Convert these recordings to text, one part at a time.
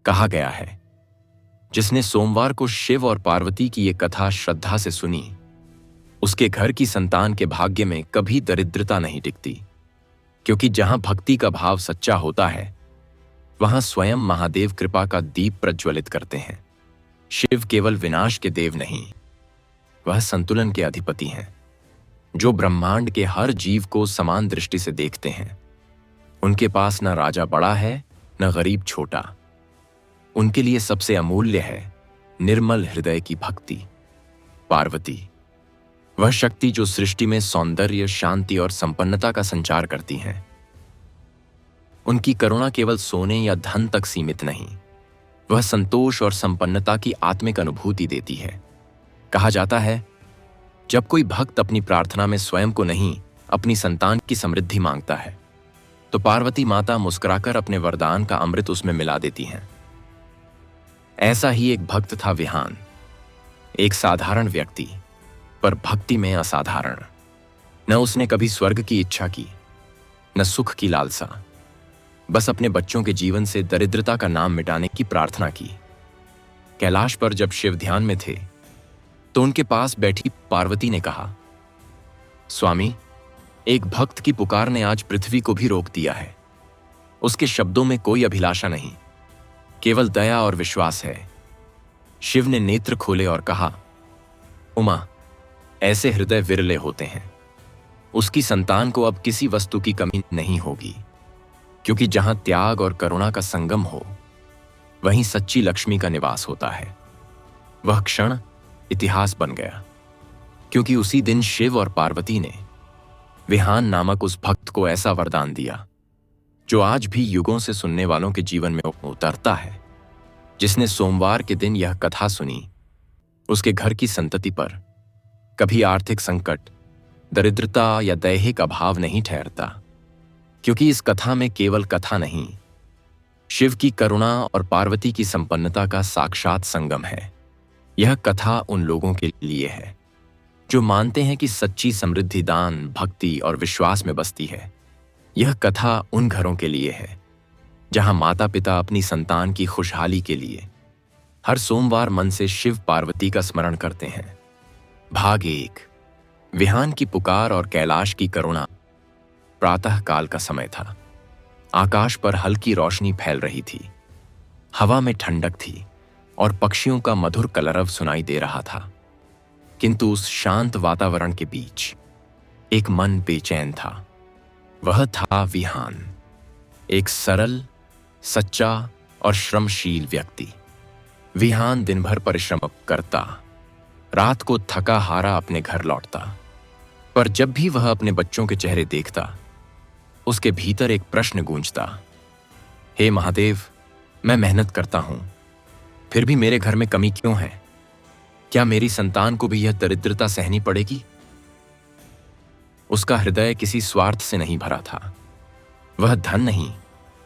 कहा गया है, जिसने सोमवार को शिव और पार्वती की ये कथा श्रद्धा से सुनी, उसके घर की संतान के भाग्य में कभी दरिद्रता नहीं टिकती, क्योंकि जहां भक्ति का भाव सच्चा होता है वहां स्वयं महादेव कृपा का दीप प्रज्वलित करते हैं। शिव केवल विनाश के देव नहीं, वह संतुलन के अधिपति हैं, जो ब्रह्मांड के हर जीव को समान दृष्टि से देखते हैं। उनके पास न राजा बड़ा है न गरीब छोटा। उनके लिए सबसे अमूल्य है निर्मल हृदय की भक्ति। पार्वती, वह शक्ति जो सृष्टि में सौंदर्य, शांति और संपन्नता का संचार करती हैं। उनकी करुणा केवल सोने या धन तक सीमित नहीं, वह संतोष और संपन्नता की आत्मिक अनुभूति देती है। कहा जाता है, जब कोई भक्त अपनी प्रार्थना में स्वयं को नहीं, अपनी संतान की समृद्धि मांगता है, तो पार्वती माता मुस्कुराकर अपने वरदान का अमृत उसमें मिला देती हैं। ऐसा ही एक भक्त था विहान, एक साधारण व्यक्ति, पर भक्ति में असाधारण। न उसने कभी स्वर्ग की इच्छा की, न सुख की लालसा, बस अपने बच्चों के जीवन से दरिद्रता का नाम मिटाने की प्रार्थना की। कैलाश पर जब शिव ध्यान में थे, तो उनके पास बैठी पार्वती ने कहा, स्वामी, एक भक्त की पुकार ने आज पृथ्वी को भी रोक दिया है। उसके शब्दों में कोई अभिलाषा नहीं, केवल दया और विश्वास है। शिव ने नेत्र खोले और कहा, उमा, ऐसे हृदय विरले होते हैं। उसकी संतान को अब किसी वस्तु की कमी नहीं होगी, क्योंकि जहां त्याग और करुणा का संगम हो, वहीं सच्ची लक्ष्मी का निवास होता है। वह क्षण इतिहास बन गया, क्योंकि उसी दिन शिव और पार्वती ने विहान नामक उस भक्त को ऐसा वरदान दिया, जो आज भी युगों से सुनने वालों के जीवन में उतरता है। जिसने सोमवार के दिन यह कथा सुनी, उसके घर की संतति पर कभी आर्थिक संकट, दरिद्रता या दैहिक अभाव नहीं ठहरता, क्योंकि इस कथा में केवल कथा नहीं, शिव की करुणा और पार्वती की संपन्नता का साक्षात संगम है। यह कथा उन लोगों के लिए है जो मानते हैं कि सच्ची समृद्धि दान, भक्ति और विश्वास में बसती है। यह कथा उन घरों के लिए है जहां माता पिता अपनी संतान की खुशहाली के लिए हर सोमवार मन से शिव पार्वती का स्मरण करते हैं। भाग 1। विहान की पुकार और कैलाश की करुणा। प्रातः काल का समय था। आकाश पर हल्की रोशनी फैल रही थी, हवा में ठंडक थी और पक्षियों का मधुर कलरव सुनाई दे रहा था। किंतु उस शांत वातावरण के बीच एक मन बेचैन था। वह था विहान, एक सरल, सच्चा और श्रमशील व्यक्ति। विहान दिन भर परिश्रम करता, रात को थका हारा अपने घर लौटता, पर जब भी वह अपने बच्चों के चेहरे देखता, उसके भीतर एक प्रश्न गूंजता, हे महादेव, मैं मेहनत करता हूं, फिर भी मेरे घर में कमी क्यों है? क्या मेरी संतान को भी यह दरिद्रता सहनी पड़ेगी? उसका हृदय किसी स्वार्थ से नहीं भरा था। वह धन नहीं,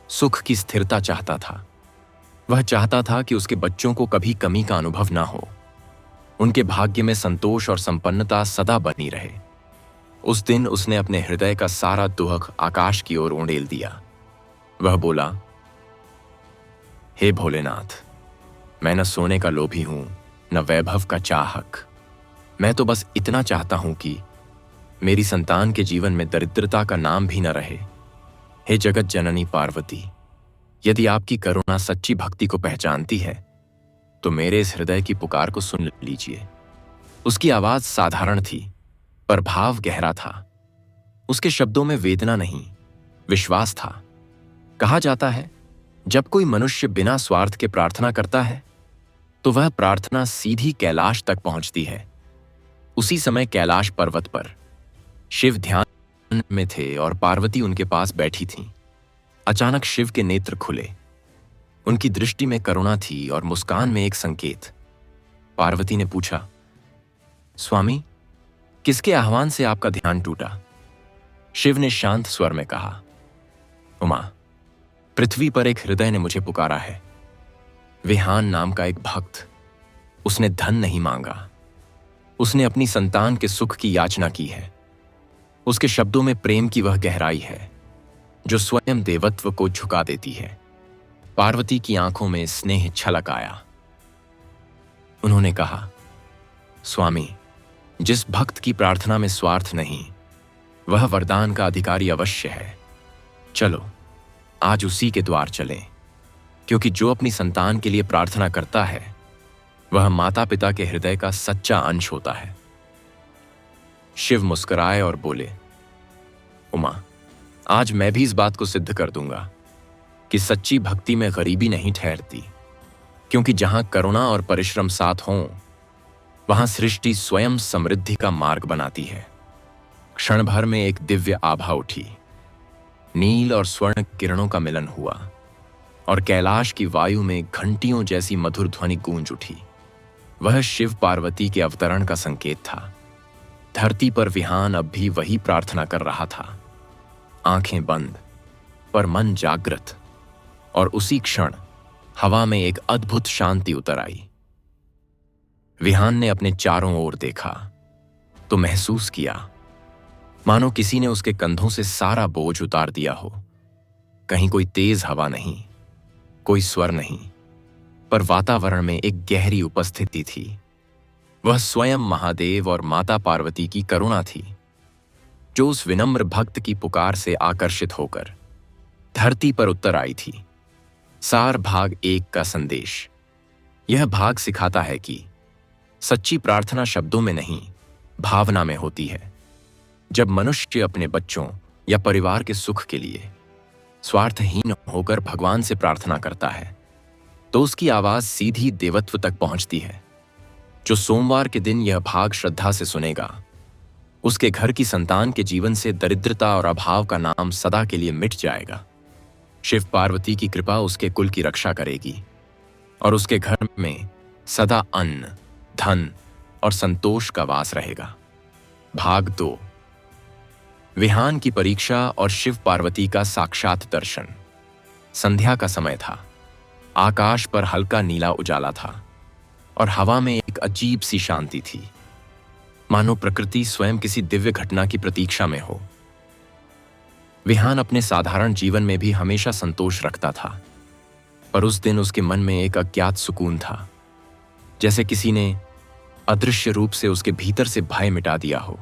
सुख की स्थिरता चाहता था। वह चाहता था कि उसके बच्चों को कभी कमी का अनुभव ना हो, उनके भाग्य में संतोष और संपन्नता सदा बनी रहे। उस दिन उसने अपने हृदय का सारा दुख आकाश की ओर उंडेल दिया। वह बोला, हे भोलेनाथ, मैं न सोने का लोभी हूं, न वैभव का चाहक। मैं तो बस इतना चाहता हूं कि मेरी संतान के जीवन में दरिद्रता का नाम भी न रहे। हे जगत जननी पार्वती, यदि आपकी करुणा सच्ची भक्ति को पहचानती है, तो मेरे इस हृदय की पुकार को सुन लीजिए। उसकी आवाज साधारण थी, पर भाव गहरा था। उसके शब्दों में वेदना नहीं, विश्वास था। कहा जाता है, जब कोई मनुष्य बिना स्वार्थ के प्रार्थना करता है, तो वह प्रार्थना सीधी कैलाश तक पहुंचती है। उसी समय कैलाश पर्वत पर शिव ध्यान में थे और पार्वती उनके पास बैठी थीं। अचानक शिव के नेत्र खुले। उनकी दृष्टि में करुणा थी और मुस्कान में एक संकेत। पार्वती ने पूछा, स्वामी, किसके आह्वान से आपका ध्यान टूटा? शिव ने शांत स्वर में कहा, उमा, पृथ्वी पर एक हृदय ने मुझे पुकारा है। विहान नाम का एक भक्त। उसने धन नहीं मांगा, उसने अपनी संतान के सुख की याचना की है। उसके शब्दों में प्रेम की वह गहराई है जो स्वयं देवत्व को झुका देती है। पार्वती की आंखों में स्नेह छलक आया। उन्होंने कहा, स्वामी, जिस भक्त की प्रार्थना में स्वार्थ नहीं, वह वरदान का अधिकारी अवश्य है। चलो आज उसी के द्वार चलें, क्योंकि जो अपनी संतान के लिए प्रार्थना करता है वह माता पिता के हृदय का सच्चा अंश होता है। शिव मुस्कुराए और बोले, उमा, आज मैं भी इस बात को सिद्ध कर दूंगा कि सच्ची भक्ति में गरीबी नहीं ठहरती, क्योंकि जहां करुणा और परिश्रम साथ हों वहां सृष्टि स्वयं समृद्धि का मार्ग बनाती है। क्षण भर में एक दिव्य आभा उठी, नील और स्वर्ण किरणों का मिलन हुआ और कैलाश की वायु में घंटियों जैसी मधुर ध्वनि गूंज उठी। वह शिव पार्वती के अवतरण का संकेत था। धरती पर विहान अब भी वही प्रार्थना कर रहा था, आंखें बंद पर मन जागृत। और उसी क्षण हवा में एक अद्भुत शांति उतर आई। विहान ने अपने चारों ओर देखा तो महसूस किया मानो किसी ने उसके कंधों से सारा बोझ उतार दिया हो। कहीं कोई तेज हवा नहीं, कोई स्वर नहीं, पर वातावरण में एक गहरी उपस्थिति थी। वह स्वयं महादेव और माता पार्वती की करुणा थी, जो उस विनम्र भक्त की पुकार से आकर्षित होकर धरती पर उतर आई थी। सार भाग 1 का संदेश। यह भाग सिखाता है कि सच्ची प्रार्थना शब्दों में नहीं, भावना में होती है। जब मनुष्य अपने बच्चों या परिवार के सुख के लिए स्वार्थहीन होकर भगवान से प्रार्थना करता है तो उसकी आवाज सीधी देवत्व तक पहुंचती है। जो सोमवार के दिन यह भाग श्रद्धा से सुनेगा, उसके घर की संतान के जीवन से दरिद्रता और अभाव का नाम सदा के लिए मिट जाएगा। शिव पार्वती की कृपा उसके कुल की रक्षा करेगी और उसके घर में सदा अन्न, धन और संतोष का वास रहेगा। भाग 2। विहान की परीक्षा और शिव पार्वती का साक्षात दर्शन। संध्या का समय था। आकाश पर हल्का नीला उजाला था और हवा में एक अजीब सी शांति थी, मानो प्रकृति स्वयं किसी दिव्य घटना की प्रतीक्षा में हो। विहान अपने साधारण जीवन में भी हमेशा संतोष रखता था, पर उस दिन उसके मन में एक अज्ञात सुकून था, जैसे किसी ने अदृश्य रूप से उसके भीतर से भय मिटा दिया हो।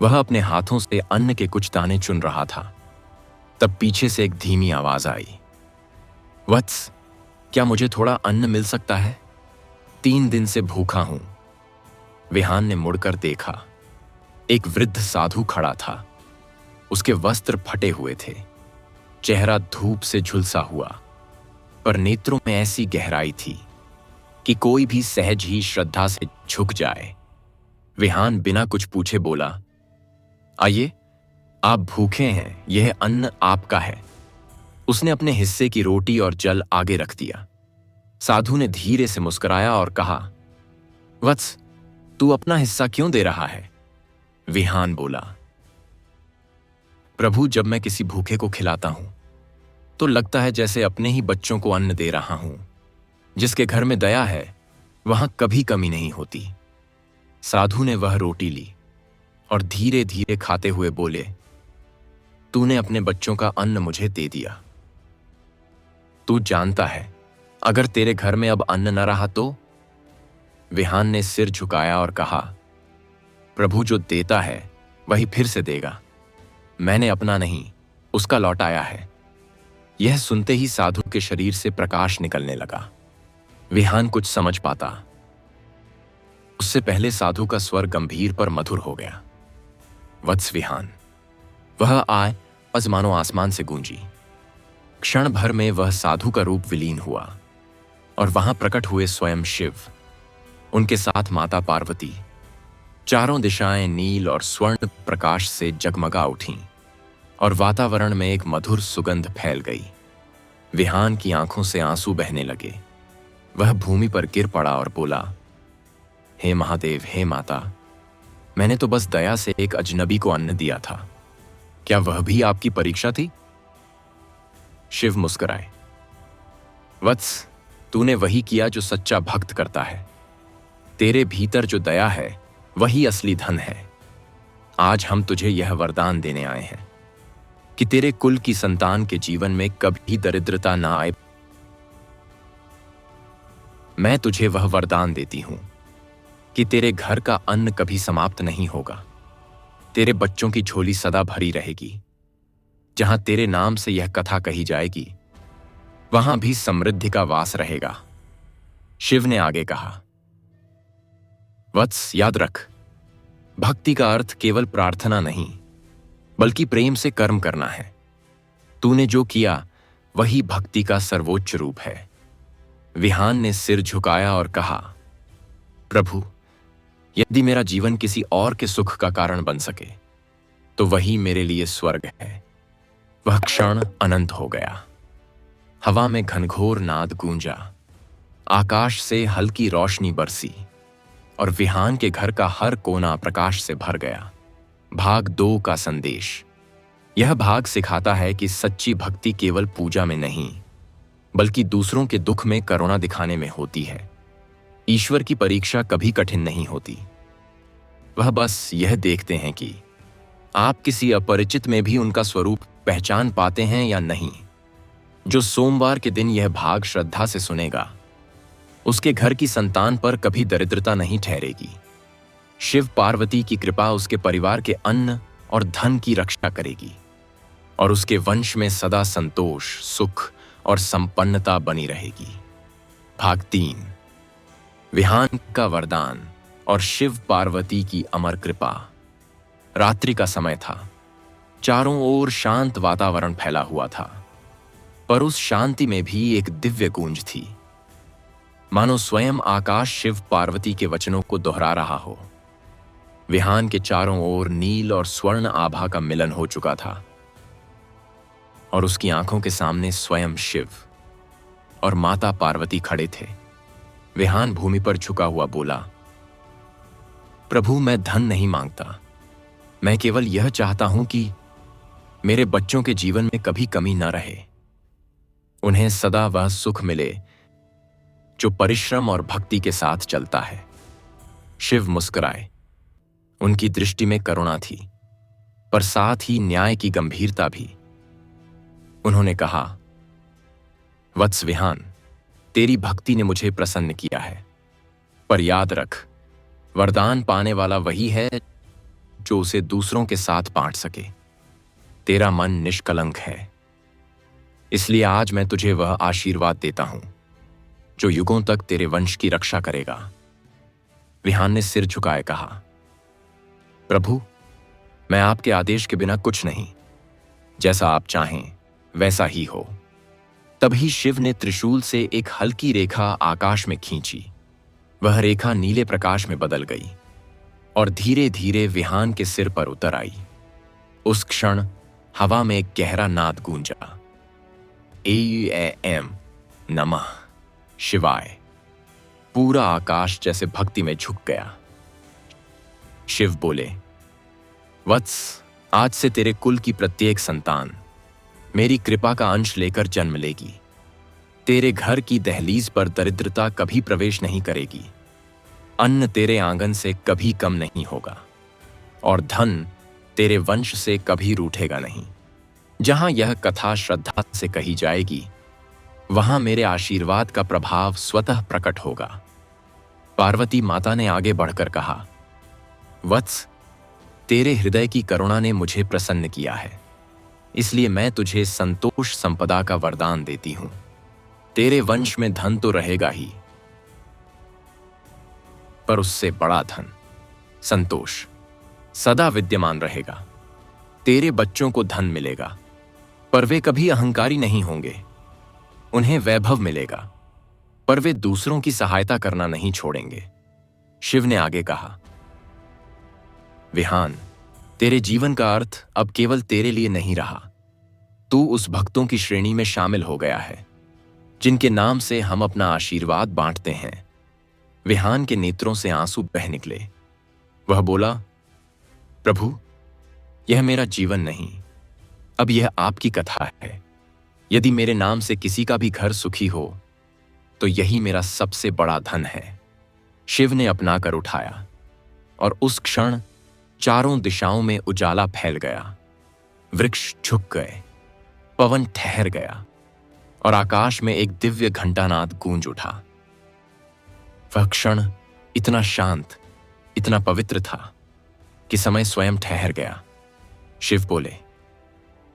वह अपने हाथों से अन्न के कुछ दाने चुन रहा था, तब पीछे से एक धीमी आवाज आई, वत्स, क्या मुझे थोड़ा अन्न मिल सकता है? 3 दिन से भूखा हूं। विहान ने मुड़कर देखा। एक वृद्ध साधु खड़ा था। उसके वस्त्र फटे हुए थे, चेहरा धूप से झुलसा हुआ, पर नेत्रों में ऐसी गहराई थी कि कोई भी सहज ही श्रद्धा से झुक जाए। विहान बिना कुछ पूछे बोला, आइए, आप भूखे हैं, यह अन्न आपका है। उसने अपने हिस्से की रोटी और जल आगे रख दिया। साधु ने धीरे से मुस्कुराया और कहा, वत्स, तू अपना हिस्सा क्यों दे रहा है? विहान बोला, प्रभु, जब मैं किसी भूखे को खिलाता हूं तो लगता है जैसे अपने ही बच्चों को अन्न दे रहा हूं। जिसके घर में दया है वहां कभी कमी नहीं होती। साधु ने वह रोटी ली और धीरे धीरे खाते हुए बोले, तूने अपने बच्चों का अन्न मुझे दे दिया। तू जानता है, अगर तेरे घर में अब अन्न न रहा तो? विहान ने सिर झुकाया और कहा, प्रभु, जो देता है वही फिर से देगा। मैंने अपना नहीं, उसका लौटाया है। यह सुनते ही साधु के शरीर से प्रकाश निकलने लगा। विहान कुछ समझ पाता उससे पहले साधु का स्वर गंभीर पर मधुर हो गया। वत्स विहान। वह आय अजमानो आसमान से गूंजी। क्षण भर में वह साधु का रूप विलीन हुआ और वहां प्रकट हुए स्वयं शिव, उनके साथ माता पार्वती। चारों दिशाएं नील और स्वर्ण प्रकाश से जगमगा उठीं और वातावरण में एक मधुर सुगंध फैल गई। विहान की आंखों से आंसू बहने लगे। वह भूमि पर गिर पड़ा और बोला, हे महादेव, हे माता, मैंने तो बस दया से एक अजनबी को अन्न दिया था। क्या वह भी आपकी परीक्षा थी? शिव मुस्कुराए, वत्स, तूने वही किया जो सच्चा भक्त करता है। तेरे भीतर जो दया है वही असली धन है। आज हम तुझे यह वरदान देने आए हैं कि तेरे कुल की संतान के जीवन में कभी दरिद्रता ना आए, मैं तुझे वह वरदान देती हूं कि तेरे घर का अन्न कभी समाप्त नहीं होगा। तेरे बच्चों की झोली सदा भरी रहेगी। जहां तेरे नाम से यह कथा कही जाएगी, वहां भी समृद्धि का वास रहेगा। शिव ने आगे कहा, वत्स, याद रख, भक्ति का अर्थ केवल प्रार्थना नहीं, बल्कि प्रेम से कर्म करना है। तूने जो किया वही भक्ति का सर्वोच्च रूप है। विहान ने सिर झुकाया और कहा, प्रभु, यदि मेरा जीवन किसी और के सुख का कारण बन सके तो वही मेरे लिए स्वर्ग है। वह क्षण अनंत हो गया। हवा में घनघोर नाद गूंजा, आकाश से हल्की रोशनी बरसी और विहान के घर का हर कोना प्रकाश से भर गया। भाग 2 का संदेश। यह भाग सिखाता है कि सच्ची भक्ति केवल पूजा में नहीं, बल्कि दूसरों के दुख में करुणा दिखाने में होती है। ईश्वर की परीक्षा कभी कठिन नहीं होती। वह बस यह देखते हैं कि आप किसी अपरिचित में भी उनका स्वरूप पहचान पाते हैं या नहीं। जो सोमवार के दिन यह भाग श्रद्धा से सुनेगा, उसके घर की संतान पर कभी दरिद्रता नहीं ठहरेगी। शिव पार्वती की कृपा उसके परिवार के अन्न और धन की रक्षा करेगी और उसके वंश में सदा संतोष, सुख और संपन्नता बनी रहेगी। भाग 3, विहान का वरदान और शिव पार्वती की अमर कृपा। रात्रि का समय था। चारों ओर शांत वातावरण फैला हुआ था, पर उस शांति में भी एक दिव्य गूंज थी, मानो स्वयं आकाश शिव पार्वती के वचनों को दोहरा रहा हो। विहान के चारों ओर नील और स्वर्ण आभा का मिलन हो चुका था और उसकी आंखों के सामने स्वयं शिव और माता पार्वती खड़े थे। विहान भूमि पर झुका हुआ बोला, प्रभु, मैं धन नहीं मांगता। मैं केवल यह चाहता हूं कि मेरे बच्चों के जीवन में कभी कमी न रहे। उन्हें सदा वह सुख मिले जो परिश्रम और भक्ति के साथ चलता है। शिव मुस्कुराए। उनकी दृष्टि में करुणा थी, पर साथ ही न्याय की गंभीरता भी। उन्होंने कहा, वत्स विहान, तेरी भक्ति ने मुझे प्रसन्न किया है, पर याद रख, वरदान पाने वाला वही है जो उसे दूसरों के साथ बांट सके। तेरा मन निष्कलंक है, इसलिए आज मैं तुझे वह आशीर्वाद देता हूं जो युगों तक तेरे वंश की रक्षा करेगा। विहान ने सिर झुकाए कहा, प्रभु, मैं आपके आदेश के बिना कुछ नहीं। जैसा आप चाहें वैसा ही हो। तभी शिव ने त्रिशूल से एक हल्की रेखा आकाश में खींची। वह रेखा नीले प्रकाश में बदल गई और धीरे धीरे विहान के सिर पर उतर आई। उस क्षण हवा में एक गहरा नाद गूंजा, एम नमः शिवाय। पूरा आकाश जैसे भक्ति में झुक गया। शिव बोले, वत्स, आज से तेरे कुल की प्रत्येक संतान मेरी कृपा का अंश लेकर जन्म लेगी। तेरे घर की दहलीज पर दरिद्रता कभी प्रवेश नहीं करेगी। अन्न तेरे आंगन से कभी कम नहीं होगा और धन तेरे वंश से कभी रूठेगा नहीं। जहां यह कथा श्रद्धा से कही जाएगी, वहां मेरे आशीर्वाद का प्रभाव स्वतः प्रकट होगा। पार्वती माता ने आगे बढ़कर कहा, वत्स, तेरे हृदय की करुणा ने मुझे प्रसन्न किया है, इसलिए मैं तुझे संतोष संपदा का वरदान देती हूं। तेरे वंश में धन तो रहेगा ही, पर उससे बड़ा धन, संतोष, सदा विद्यमान रहेगा। तेरे बच्चों को धन मिलेगा, पर वे कभी अहंकारी नहीं होंगे। उन्हें वैभव मिलेगा, पर वे दूसरों की सहायता करना नहीं छोड़ेंगे। शिव ने आगे कहा, विहान, तेरे जीवन का अर्थ अब केवल तेरे लिए नहीं रहा। तू उस भक्तों की श्रेणी में शामिल हो गया है जिनके नाम से हम अपना आशीर्वाद बांटते हैं। विहान के नेत्रों से आंसू बह निकले। वह बोला, प्रभु, यह मेरा जीवन नहीं, अब यह आपकी कथा है। यदि मेरे नाम से किसी का भी घर सुखी हो तो यही मेरा सबसे बड़ा धन है। शिव ने अपनाकर उठाया और उस क्षण चारों दिशाओं में उजाला फैल गया। वृक्ष झुक गए, पवन ठहर गया और आकाश में एक दिव्य घंटानाद गूंज उठा। वह क्षण इतना शांत, इतना पवित्र था कि समय स्वयं ठहर गया। शिव बोले,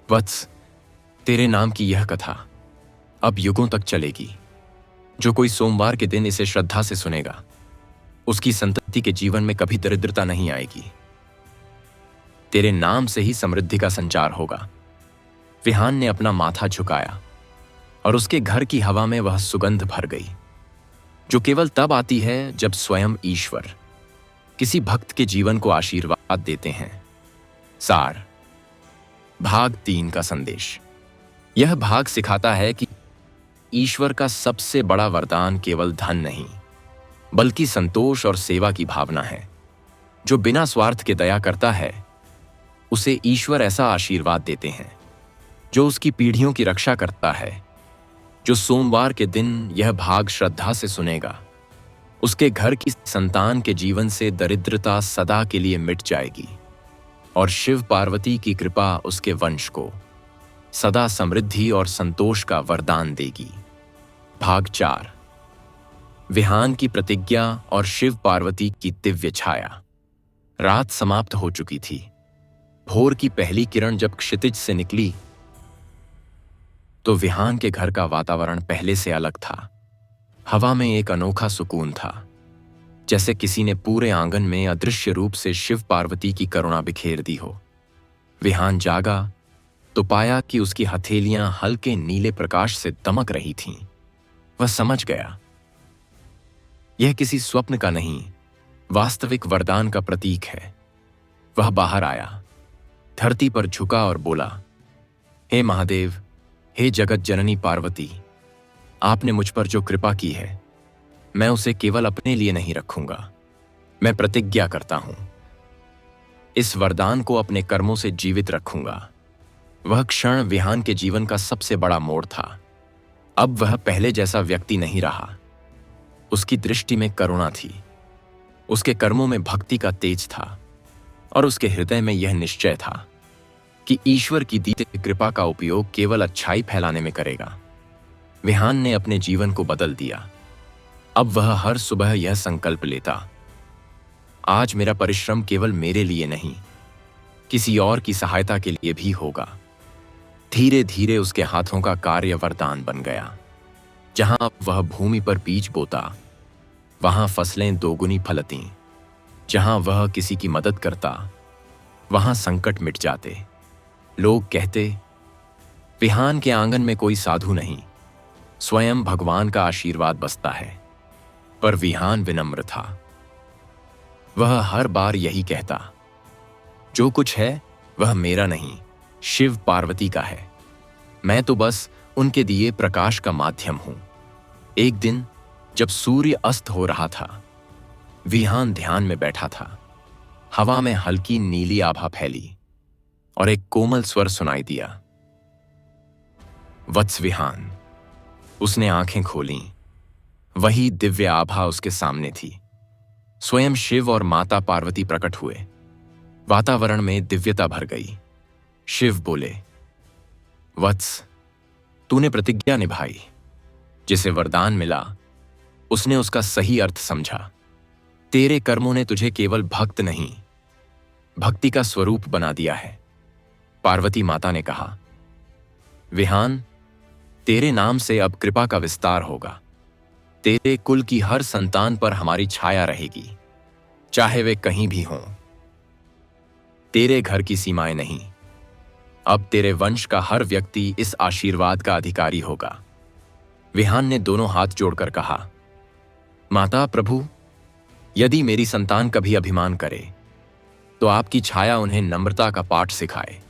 वत्स, तेरे नाम की यह कथा अब युगों तक चलेगी। जो कोई सोमवार के दिन इसे श्रद्धा से सुनेगा, उसकी संतति के जीवन में कभी दरिद्रता नहीं आएगी। तेरे नाम से ही समृद्धि का संचार होगा। विहान ने अपना माथा झुकाया और उसके घर की हवा में वह सुगंध भर गई जो केवल तब आती है जब स्वयं ईश्वर किसी भक्त के जीवन को आशीर्वाद देते हैं। सार, भाग 3 का संदेश। यह भाग सिखाता है कि ईश्वर का सबसे बड़ा वरदान केवल धन नहीं, बल्कि संतोष और सेवा की भावना है। जो बिना स्वार्थ के दया करता है, उसे ईश्वर ऐसा आशीर्वाद देते हैं जो उसकी पीढ़ियों की रक्षा करता है। जो सोमवार के दिन यह भाग श्रद्धा से सुनेगा, उसके घर की संतान के जीवन से दरिद्रता सदा के लिए मिट जाएगी और शिव पार्वती की कृपा उसके वंश को सदा समृद्धि और संतोष का वरदान देगी। भाग 4, विहान की प्रतिज्ञा और शिव पार्वती की दिव्य छाया। रात समाप्त हो चुकी थी। भोर की पहली किरण जब क्षितिज से निकली तो विहान के घर का वातावरण पहले से अलग था। हवा में एक अनोखा सुकून था, जैसे किसी ने पूरे आंगन में अदृश्य रूप से शिव पार्वती की करुणा बिखेर दी हो। विहान जागा तो पाया कि उसकी हथेलियां हल्के नीले प्रकाश से दमक रही थीं। वह समझ गया, यह किसी स्वप्न का नहीं, वास्तविक वरदान का प्रतीक है। वह बाहर आया, धरती पर झुका और बोला, हे महादेव, हे जगत जननी पार्वती, आपने मुझ पर जो कृपा की है, मैं उसे केवल अपने लिए नहीं रखूंगा। मैं प्रतिज्ञा करता हूं, इस वरदान को अपने कर्मों से जीवित रखूंगा। वह क्षण विहान के जीवन का सबसे बड़ा मोड़ था। अब वह पहले जैसा व्यक्ति नहीं रहा। उसकी दृष्टि में करुणा थी, उसके कर्मों में भक्ति का तेज था और उसके हृदय में यह निश्चय था कि ईश्वर की दी गई कृपा का उपयोग केवल अच्छाई फैलाने में करेगा। विहान ने अपने जीवन को बदल दिया। अब वह हर सुबह यह संकल्प लेता, आज मेरा परिश्रम केवल मेरे लिए नहीं, किसी और की सहायता के लिए भी होगा। धीरे धीरे उसके हाथों का कार्य वरदान बन गया। जहां वह भूमि पर बीज बोता, वहां फसलें दोगुनी फलतीं। जहां वह किसी की मदद करता, वहां संकट मिट जाते। लोग कहते, विहान के आंगन में कोई साधु नहीं, स्वयं भगवान का आशीर्वाद बसता है। पर विहान विनम्र था। वह हर बार यही कहता, जो कुछ है वह मेरा नहीं, शिव पार्वती का है। मैं तो बस उनके दिए प्रकाश का माध्यम हूं। एक दिन जब सूर्य अस्त हो रहा था, विहान ध्यान में बैठा था। हवा में हल्की नीली आभा फैली और एक कोमल स्वर सुनाई दिया, वत्स विहान। उसने आंखें खोलीं। वही दिव्य आभा उसके सामने थी। स्वयं शिव और माता पार्वती प्रकट हुए। वातावरण में दिव्यता भर गई। शिव बोले, वत्स, तूने प्रतिज्ञा निभाई। जिसे वरदान मिला, उसने उसका सही अर्थ समझा। तेरे कर्मों ने तुझे केवल भक्त नहीं, भक्ति का स्वरूप बना दिया है। पार्वती माता ने कहा, विहान, तेरे नाम से अब कृपा का विस्तार होगा। तेरे कुल की हर संतान पर हमारी छाया रहेगी, चाहे वे कहीं भी हों। तेरे घर की सीमाएं नहीं, अब तेरे वंश का हर व्यक्ति इस आशीर्वाद का अधिकारी होगा। विहान ने दोनों हाथ जोड़कर कहा, माता प्रभु, यदि मेरी संतान कभी अभिमान करे तो आपकी छाया उन्हें नम्रता का पाठ सिखाए।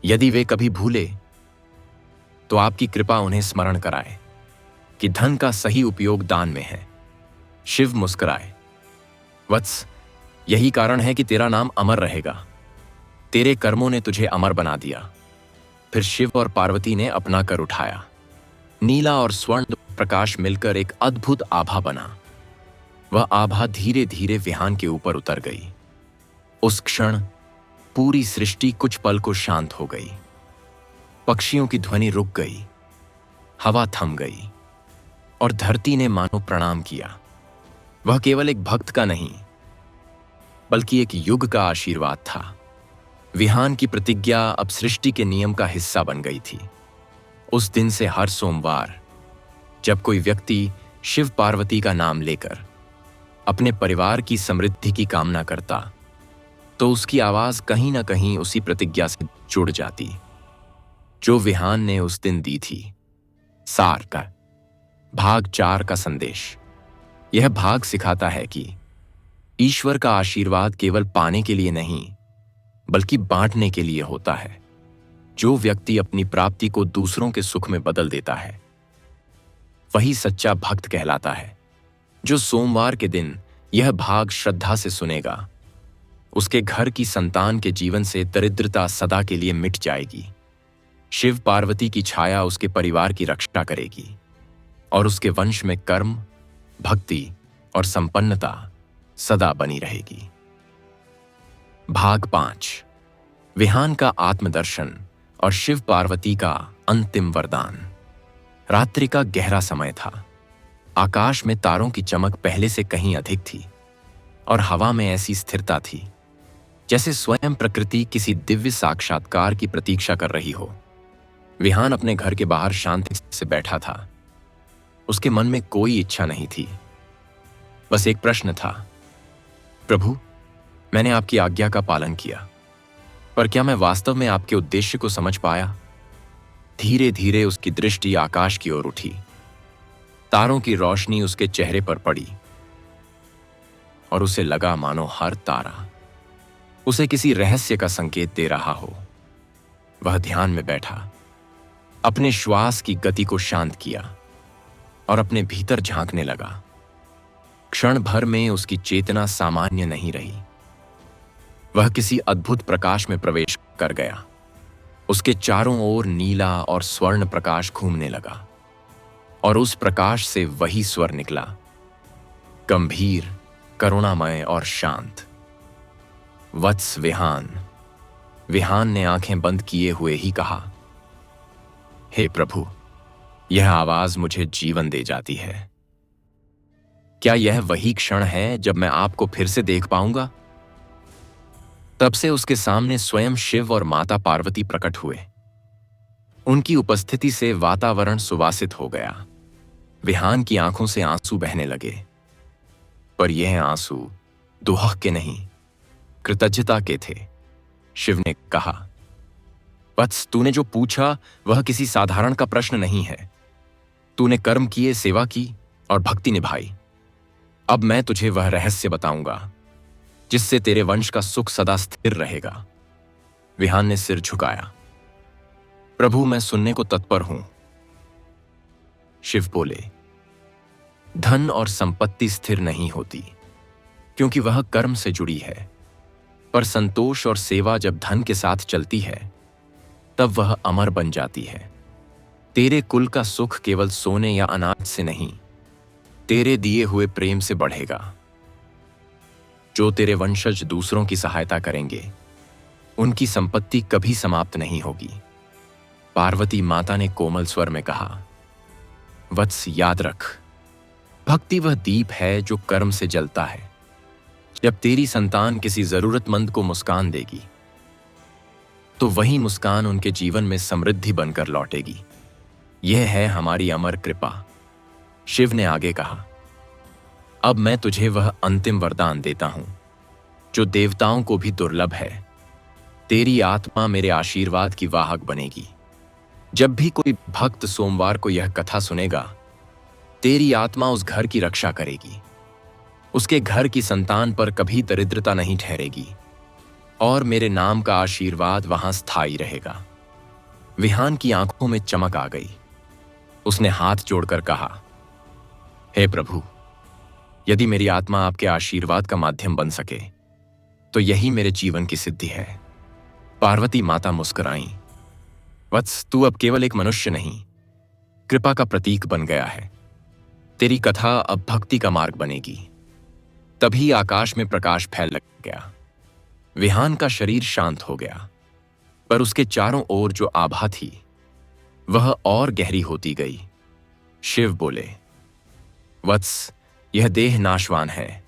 यदि वे कभी भूले तो आपकी कृपा उन्हें स्मरण कराए कि धन का सही उपयोग दान में है। शिव मुस्कुराए, वत्स, यही कारण है कि तेरा नाम अमर रहेगा। तेरे कर्मों ने तुझे अमर बना दिया। फिर शिव और पार्वती ने अपना कर उठाया। नीला और स्वर्ण प्रकाश मिलकर एक अद्भुत आभा बना। वह आभा धीरे धीरे विहान के ऊपर उतर गई। उस क्षण पूरी सृष्टि कुछ पल को शांत हो गई। पक्षियों की ध्वनि रुक गई, हवा थम गई और धरती ने मानो प्रणाम किया। वह केवल एक भक्त का नहीं बल्कि एक युग का आशीर्वाद था। विहान की प्रतिज्ञा अब सृष्टि के नियम का हिस्सा बन गई थी। उस दिन से हर सोमवार जब कोई व्यक्ति शिव पार्वती का नाम लेकर अपने परिवार की समृद्धि की कामना करता तो उसकी आवाज कहीं ना कहीं उसी प्रतिज्ञा से जुड़ जाती जो विहान ने उस दिन दी थी। सार का भाग 4 का संदेश। यह भाग सिखाता है कि ईश्वर का आशीर्वाद केवल पाने के लिए नहीं बल्कि बांटने के लिए होता है। जो व्यक्ति अपनी प्राप्ति को दूसरों के सुख में बदल देता है वही सच्चा भक्त कहलाता है। जो सोमवार के दिन यह भाग श्रद्धा से सुनेगा उसके घर की संतान के जीवन से दरिद्रता सदा के लिए मिट जाएगी। शिव पार्वती की छाया उसके परिवार की रक्षा करेगी और उसके वंश में कर्म, भक्ति और संपन्नता सदा बनी रहेगी। भाग 5 विहान का आत्मदर्शन और शिव पार्वती का अंतिम वरदान। रात्रि का गहरा समय था। आकाश में तारों की चमक पहले से कहीं अधिक थी और हवा में ऐसी स्थिरता थी जैसे स्वयं प्रकृति किसी दिव्य साक्षात्कार की प्रतीक्षा कर रही हो। विहान अपने घर के बाहर शांति से बैठा था। उसके मन में कोई इच्छा नहीं थी, बस एक प्रश्न था, प्रभु, मैंने आपकी आज्ञा का पालन किया, पर क्या मैं वास्तव में आपके उद्देश्य को समझ पाया? धीरे धीरे उसकी दृष्टि आकाश की ओर उठी। तारों की रोशनी उसके चेहरे पर पड़ी और उसे लगा मानो हर तारा उसे किसी रहस्य का संकेत दे रहा हो। वह ध्यान में बैठा, अपने श्वास की गति को शांत किया और अपने भीतर झांकने लगा। क्षण भर में उसकी चेतना सामान्य नहीं रही। वह किसी अद्भुत प्रकाश में प्रवेश कर गया। उसके चारों ओर नीला और स्वर्ण प्रकाश घूमने लगा और उस प्रकाश से वही स्वर निकला, गंभीर, करुणामय और शांत। वत्स विहान। विहान ने आंखें बंद किए हुए ही कहा, हे प्रभु, यह आवाज मुझे जीवन दे जाती है। क्या यह वही क्षण है जब मैं आपको फिर से देख पाऊंगा? तब से उसके सामने स्वयं शिव और माता पार्वती प्रकट हुए। उनकी उपस्थिति से वातावरण सुवासित हो गया। विहान की आंखों से आंसू बहने लगे, पर यह आंसू दुहक के नहीं, कृतज्ञता के थे। शिव ने कहा, वत्स, तूने जो पूछा वह किसी साधारण का प्रश्न नहीं है। तूने कर्म किए, सेवा की और भक्ति निभाई। अब मैं तुझे वह रहस्य बताऊंगा जिससे तेरे वंश का सुख सदा स्थिर रहेगा। विहान ने सिर झुकाया। प्रभु, मैं सुनने को तत्पर हूं। शिव बोले, धन और संपत्ति स्थिर नहीं होती क्योंकि वह कर्म से जुड़ी है, पर संतोष और सेवा जब धन के साथ चलती है तब वह अमर बन जाती है। तेरे कुल का सुख केवल सोने या अनाज से नहीं, तेरे दिए हुए प्रेम से बढ़ेगा। जो तेरे वंशज दूसरों की सहायता करेंगे उनकी संपत्ति कभी समाप्त नहीं होगी। पार्वती माता ने कोमल स्वर में कहा, वत्स, याद रख, भक्ति वह दीप है जो कर्म से जलता है। जब तेरी संतान किसी जरूरतमंद को मुस्कान देगी तो वही मुस्कान उनके जीवन में समृद्धि बनकर लौटेगी। यह है हमारी अमर कृपा। शिव ने आगे कहा, अब मैं तुझे वह अंतिम वरदान देता हूं जो देवताओं को भी दुर्लभ है। तेरी आत्मा मेरे आशीर्वाद की वाहक बनेगी। जब भी कोई भक्त सोमवार को यह कथा सुनेगा, तेरी आत्मा उस घर की रक्षा करेगी। उसके घर की संतान पर कभी दरिद्रता नहीं ठहरेगी और मेरे नाम का आशीर्वाद वहां स्थायी रहेगा। विहान की आंखों में चमक आ गई। उसने हाथ जोड़कर कहा, हे प्रभु, यदि मेरी आत्मा आपके आशीर्वाद का माध्यम बन सके तो यही मेरे जीवन की सिद्धि है। पार्वती माता मुस्कुराई। वत्स, तू अब केवल एक मनुष्य नहीं, कृपा का प्रतीक बन गया है। तेरी कथा अब भक्ति का मार्ग बनेगी। तभी आकाश में प्रकाश फैल लग गया। विहान का शरीर शांत हो गया, पर उसके चारों ओर जो आभा थी वह और गहरी होती गई। शिव बोले, वत्स, यह देह नाशवान है,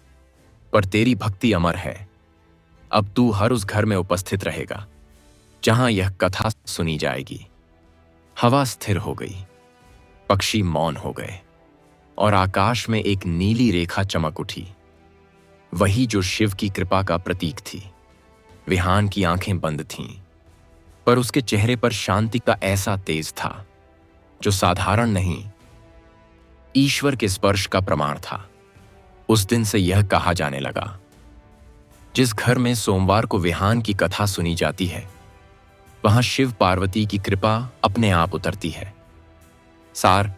पर तेरी भक्ति अमर है। अब तू हर उस घर में उपस्थित रहेगा जहां यह कथा सुनी जाएगी। हवा स्थिर हो गई, पक्षी मौन हो गए और आकाश में एक नीली रेखा चमक उठी, वही जो शिव की कृपा का प्रतीक थी। विहान की आंखें बंद थीं, पर उसके चेहरे पर शांति का ऐसा तेज था जो साधारण नहीं, ईश्वर के स्पर्श का प्रमाण था। उस दिन से यह कहा जाने लगा, जिस घर में सोमवार को विहान की कथा सुनी जाती है, वहां शिव पार्वती की कृपा अपने आप उतरती है। सार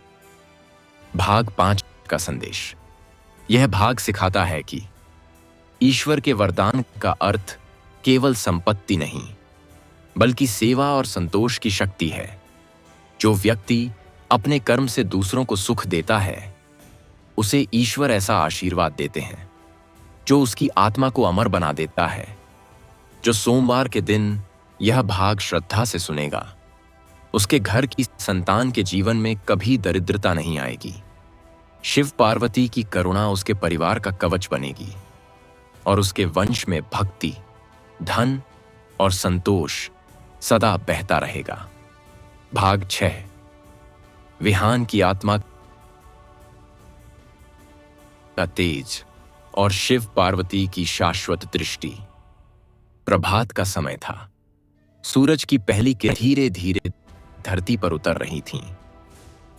भाग 5 का संदेश। यह भाग सिखाता है कि ईश्वर के वरदान का अर्थ केवल संपत्ति नहीं, बल्कि सेवा और संतोष की शक्ति है। जो व्यक्ति अपने कर्म से दूसरों को सुख देता है, उसे ईश्वर ऐसा आशीर्वाद देते हैं जो उसकी आत्मा को अमर बना देता है। जो सोमवार के दिन यह भाग श्रद्धा से सुनेगा, उसके घर की संतान के जीवन में कभी दरिद्रता नहीं आएगी। शिव पार्वती की करुणा उसके परिवार का कवच बनेगी और उसके वंश में भक्ति, धन और संतोष सदा बहता रहेगा। भाग 6। विहान की आत्मा का तेज और शिव पार्वती की शाश्वत दृष्टि। प्रभात का समय था। सूरज की पहली किरणें धीरे धीरे धरती पर उतर रही थीं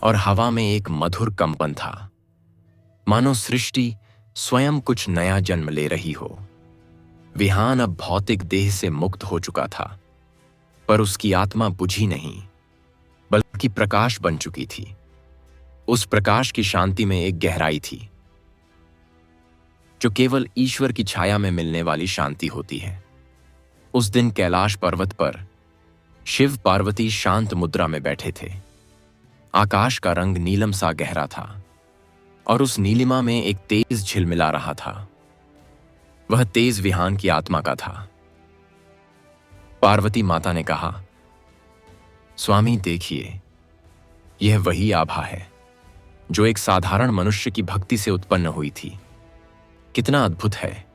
और हवा में एक मधुर कंपन था, मानो सृष्टि स्वयं कुछ नया जन्म ले रही हो। विहान अब भौतिक देह से मुक्त हो चुका था, पर उसकी आत्मा बुझी नहीं, बल्कि प्रकाश बन चुकी थी। उस प्रकाश की शांति में एक गहराई थी जो केवल ईश्वर की छाया में मिलने वाली शांति होती है। उस दिन कैलाश पर्वत पर शिव पार्वती शांत मुद्रा में बैठे थे। आकाश का रंग नीलम सा गहरा था और उस नीलिमा में एक तेज झिलमिला रहा था। वह तेज विहान की आत्मा का था। पार्वती माता ने कहा, स्वामी देखिए, यह वही आभा है जो एक साधारण मनुष्य की भक्ति से उत्पन्न हुई थी। कितना अद्भुत है।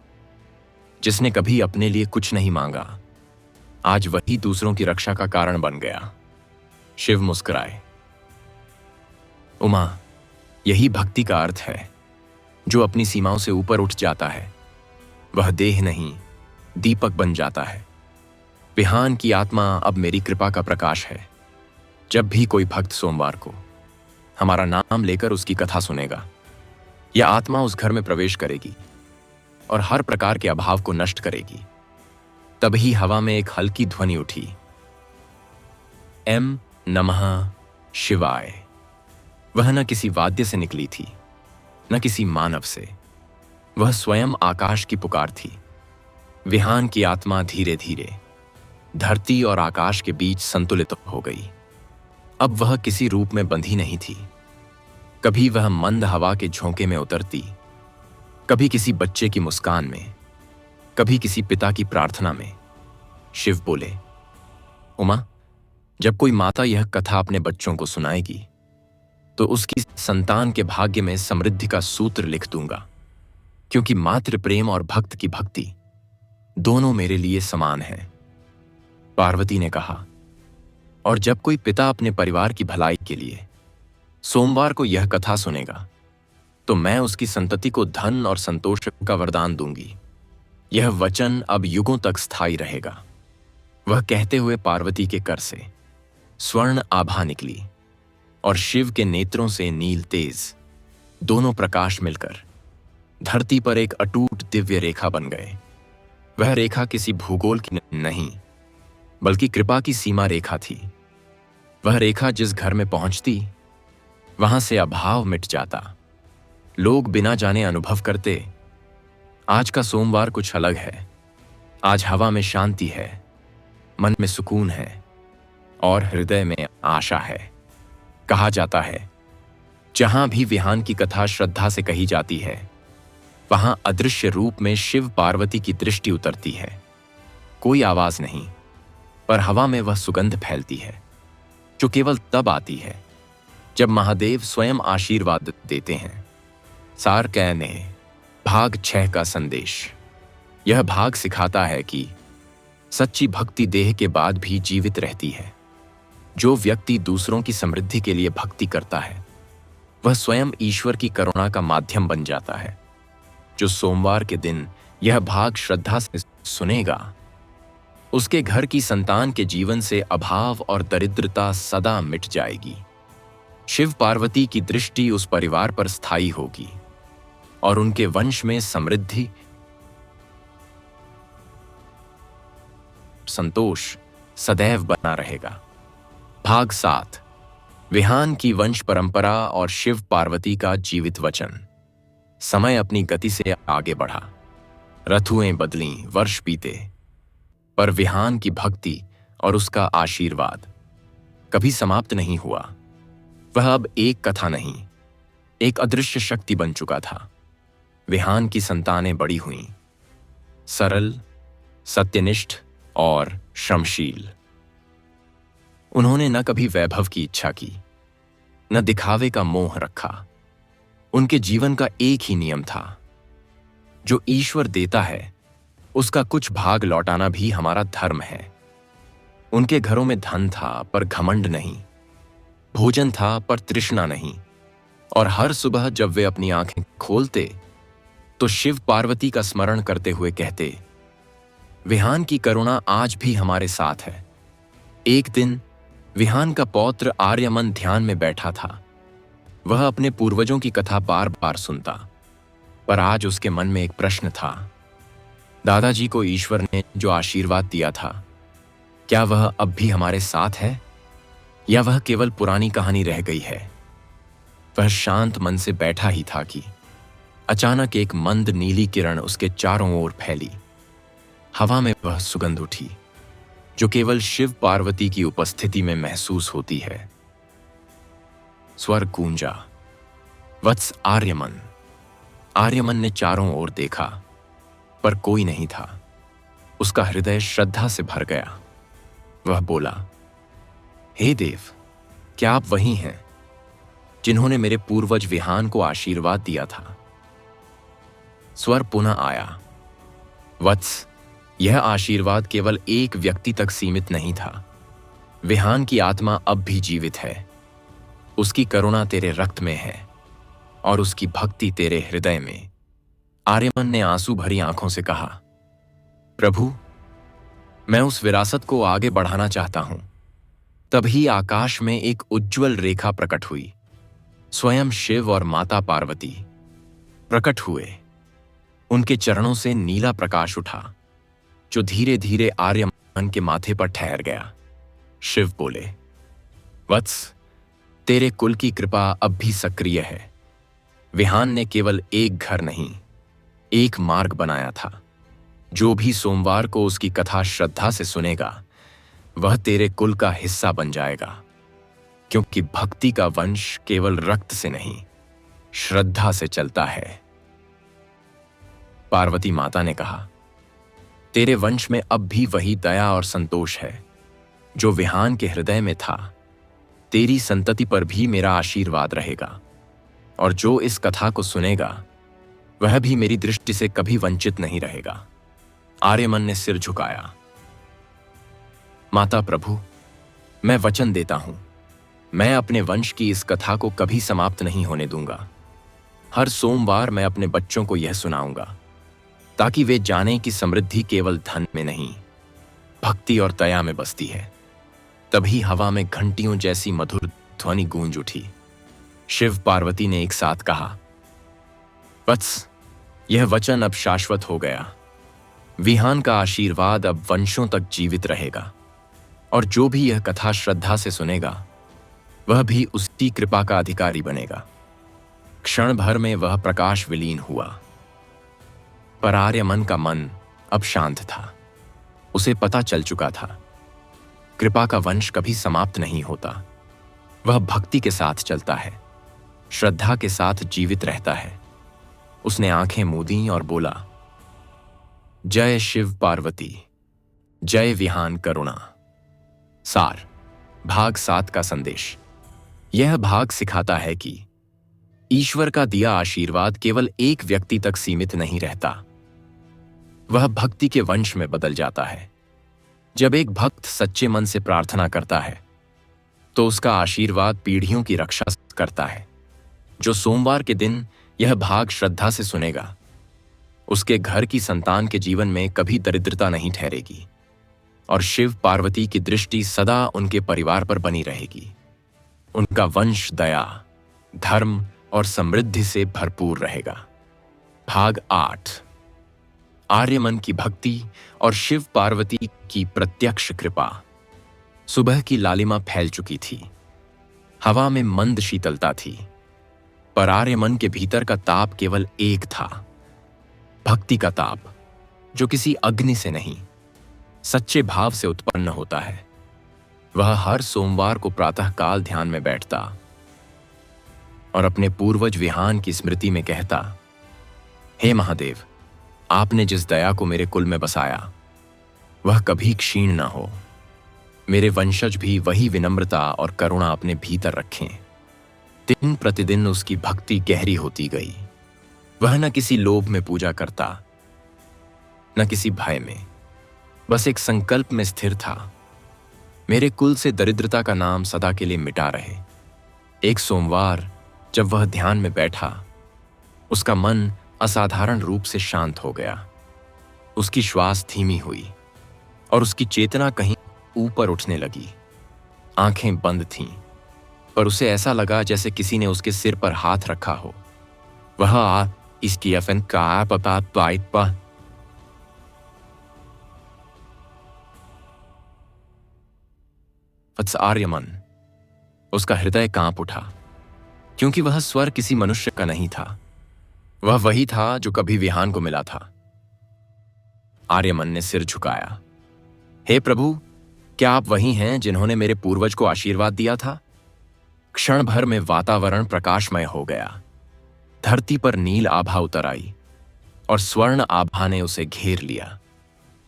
जिसने कभी अपने लिए कुछ नहीं मांगा, आज वही दूसरों की रक्षा का कारण बन गया। शिव मुस्कुराए। उमा, यही भक्ति का अर्थ है, जो अपनी सीमाओं से ऊपर उठ जाता है। वह देह नहीं, दीपक बन जाता है। विहान की आत्मा अब मेरी कृपा का प्रकाश है। जब भी कोई भक्त सोमवार को हमारा नाम लेकर उसकी कथा सुनेगा, यह आत्मा उस घर में प्रवेश करेगी और हर प्रकार के अभाव को नष्ट करेगी। तभी हवा में एक हल्की ध्वनि उठी, एम नमः शिवाय। वह न किसी वाद्य से निकली थी, न किसी मानव से। वह स्वयं आकाश की पुकार थी। विहान की आत्मा धीरे धीरे धरती और आकाश के बीच संतुलित हो गई। अब वह किसी रूप में बंधी नहीं थी। कभी वह मंद हवा के झोंके में उतरती, कभी किसी बच्चे की मुस्कान में, कभी किसी पिता की प्रार्थना में। शिव बोले, उमा, जब कोई माता यह कथा अपने बच्चों को सुनाएगी, तो उसकी संतान के भाग्य में समृद्धि का सूत्र लिख दूंगा, क्योंकि मातृ प्रेम और भक्त की भक्ति दोनों मेरे लिए समान हैं। पार्वती ने कहा, और जब कोई पिता अपने परिवार की भलाई के लिए सोमवार को यह कथा सुनेगा, तो मैं उसकी संतति को धन और संतोष का वरदान दूंगी। यह वचन अब युगों तक स्थायी रहेगा। वह कहते हुए पार्वती के कर से स्वर्ण आभा निकली और शिव के नेत्रों से नील तेज, दोनों प्रकाश मिलकर धरती पर एक अटूट दिव्य रेखा बन गए। वह रेखा किसी भूगोल की नहीं, बल्कि कृपा की सीमा रेखा थी। वह रेखा जिस घर में पहुंचती, वहां से अभाव मिट जाता। लोग बिना जाने अनुभव करते, आज का सोमवार कुछ अलग है। आज हवा में शांति है, मन में सुकून है और हृदय में आशा है। कहा जाता है, जहां भी विहान की कथा श्रद्धा से कही जाती है, वहां अदृश्य रूप में शिव पार्वती की दृष्टि उतरती है। कोई आवाज नहीं, पर हवा में वह सुगंध फैलती है जो केवल तब आती है जब महादेव स्वयं आशीर्वाद देते हैं। सार कहने भाग 6 का संदेश। यह भाग सिखाता है कि सच्ची भक्ति देह के बाद भी जीवित रहती है। जो व्यक्ति दूसरों की समृद्धि के लिए भक्ति करता है वह स्वयं ईश्वर की करुणा का माध्यम बन जाता है। जो सोमवार के दिन यह भाग श्रद्धा से सुनेगा उसके घर की संतान के जीवन से अभाव और दरिद्रता सदा मिट जाएगी। शिव पार्वती की दृष्टि उस परिवार पर स्थायी होगी और उनके वंश में समृद्धि संतोष सदैव बना रहेगा। भाग 7 विहान की वंश परंपरा और शिव पार्वती का जीवित वचन। समय अपनी गति से आगे बढ़ा, ऋतुएं बदलीं, वर्ष बीते, पर विहान की भक्ति और उसका आशीर्वाद कभी समाप्त नहीं हुआ। वह अब एक कथा नहीं, एक अदृश्य शक्ति बन चुका था। विहान की संतानें बड़ी हुईं, सरल, सत्यनिष्ठ और श्रमशील। उन्होंने न कभी वैभव की इच्छा की, न दिखावे का मोह रखा। उनके जीवन का एक ही नियम था, जो ईश्वर देता है उसका कुछ भाग लौटाना भी हमारा धर्म है। उनके घरों में धन था पर घमंड नहीं, भोजन था पर तृष्णा नहीं, और हर सुबह जब वे अपनी आंखें खोलते तो शिव पार्वती का स्मरण करते हुए कहते, विहान की करुणा आज भी हमारे साथ है। एक दिन विहान का पौत्र आर्यमन ध्यान में बैठा था। वह अपने पूर्वजों की कथा बार बार सुनता, पर आज उसके मन में एक प्रश्न था। दादाजी को ईश्वर ने जो आशीर्वाद दिया था, क्या वह अब भी हमारे साथ है या वह केवल पुरानी कहानी रह गई है? वह शांत मन से बैठा ही था कि अचानक एक मंद नीली किरण उसके चारों ओर फैली। हवा में वह सुगंध उठी जो केवल शिव पार्वती की उपस्थिति में महसूस होती है। स्वर गूंजा, वत्स आर्यमन। आर्यमन ने चारों ओर देखा, पर कोई नहीं था। उसका हृदय श्रद्धा से भर गया। वह बोला, हे देव, क्या आप वही हैं जिन्होंने मेरे पूर्वज विहान को आशीर्वाद दिया था? स्वर पुनः आया, वत्स, यह आशीर्वाद केवल एक व्यक्ति तक सीमित नहीं था। विहान की आत्मा अब भी जीवित है। उसकी करुणा तेरे रक्त में है और उसकी भक्ति तेरे हृदय में। आर्यमन ने आंसू भरी आंखों से कहा, प्रभु, मैं उस विरासत को आगे बढ़ाना चाहता हूं। तभी आकाश में एक उज्जवल रेखा प्रकट हुई। स्वयं शिव और माता पार्वती प्रकट हुए। उनके चरणों से नीला प्रकाश उठा जो धीरे धीरे आर्यमन के माथे पर ठहर गया। शिव बोले, वत्स, तेरे कुल की कृपा अब भी सक्रिय है। विहान ने केवल एक घर नहीं, एक मार्ग बनाया था। जो भी सोमवार को उसकी कथा श्रद्धा से सुनेगा वह तेरे कुल का हिस्सा बन जाएगा, क्योंकि भक्ति का वंश केवल रक्त से नहीं, श्रद्धा से चलता है। पार्वती माता ने कहा, तेरे वंश में अब भी वही दया और संतोष है जो विहान के हृदय में था। तेरी संतति पर भी मेरा आशीर्वाद रहेगा, और जो इस कथा को सुनेगा वह भी मेरी दृष्टि से कभी वंचित नहीं रहेगा। आर्यमन ने सिर झुकाया। माता प्रभु, मैं वचन देता हूं, मैं अपने वंश की इस कथा को कभी समाप्त नहीं होने दूंगा। हर सोमवार मैं अपने बच्चों को यह सुनाऊंगा, ताकि वे जानें कि समृद्धि केवल धन में नहीं, भक्ति और दया में बसती है। तभी हवा में घंटियों जैसी मधुर ध्वनि गूंज उठी। शिव पार्वती ने एक साथ कहा, वत्स, यह वचन अब शाश्वत हो गया। विहान का आशीर्वाद अब वंशों तक जीवित रहेगा, और जो भी यह कथा श्रद्धा से सुनेगा वह भी उसकी कृपा का अधिकारी बनेगा। क्षण भर में वह प्रकाश विलीन हुआ, पर आर्यमन का मन अब शांत था। उसे पता चल चुका था, कृपा का वंश कभी समाप्त नहीं होता। वह भक्ति के साथ चलता है, श्रद्धा के साथ जीवित रहता है। उसने आंखें मूंदी और बोला, जय शिव पार्वती, जय विहान करुणा। सार, भाग 7 का संदेश। यह भाग सिखाता है कि ईश्वर का दिया आशीर्वाद केवल एक व्यक्ति तक सीमित नहीं रहता, वह भक्ति के वंश में बदल जाता है। जब एक भक्त सच्चे मन से प्रार्थना करता है तो उसका आशीर्वाद पीढ़ियों की रक्षा करता है। जो सोमवार के दिन यह भाग श्रद्धा से सुनेगा, उसके घर की संतान के जीवन में कभी दरिद्रता नहीं ठहरेगी और शिव पार्वती की दृष्टि सदा उनके परिवार पर बनी रहेगी। उनका वंश दया, धर्म और समृद्धि से भरपूर रहेगा। भाग 8। आर्यमन की भक्ति और शिव पार्वती की प्रत्यक्ष कृपा। सुबह की लालिमा फैल चुकी थी, हवा में मंद शीतलता थी, पर आर्यमन के भीतर का ताप केवल एक था, भक्ति का ताप, जो किसी अग्नि से नहीं, सच्चे भाव से उत्पन्न होता है। वह हर सोमवार को प्रातःकाल ध्यान में बैठता और अपने पूर्वज विहान की स्मृति में कहता, हे महादेव, आपने जिस दया को मेरे कुल में बसाया वह कभी क्षीण न हो। मेरे वंशज भी वही विनम्रता और करुणा अपने भीतर रखें। दिन प्रतिदिन उसकी भक्ति गहरी होती गई। वह न किसी लोभ में पूजा करता, न किसी भय में, बस एक संकल्प में स्थिर था, मेरे कुल से दरिद्रता का नाम सदा के लिए मिटा रहे। एक सोमवार जब वह ध्यान में बैठा, उसका मन असाधारण रूप से शांत हो गया। उसकी श्वास धीमी हुई और उसकी चेतना कहीं ऊपर उठने लगी। आंखें बंद थीं, पर उसे ऐसा लगा जैसे किसी ने उसके सिर पर हाथ रखा हो। वह इसकी अफन का पा वत्स आर्यमन। उसका हृदय कांप उठा, क्योंकि वह स्वर किसी मनुष्य का नहीं था, वह वही था जो कभी विहान को मिला था। आर्यमन ने सिर झुकाया। हे प्रभु, क्या आप वही हैं जिन्होंने मेरे पूर्वज को आशीर्वाद दिया था? क्षण भर में वातावरण प्रकाशमय हो गया। धरती पर नील आभा उतर आई और स्वर्ण आभा ने उसे घेर लिया।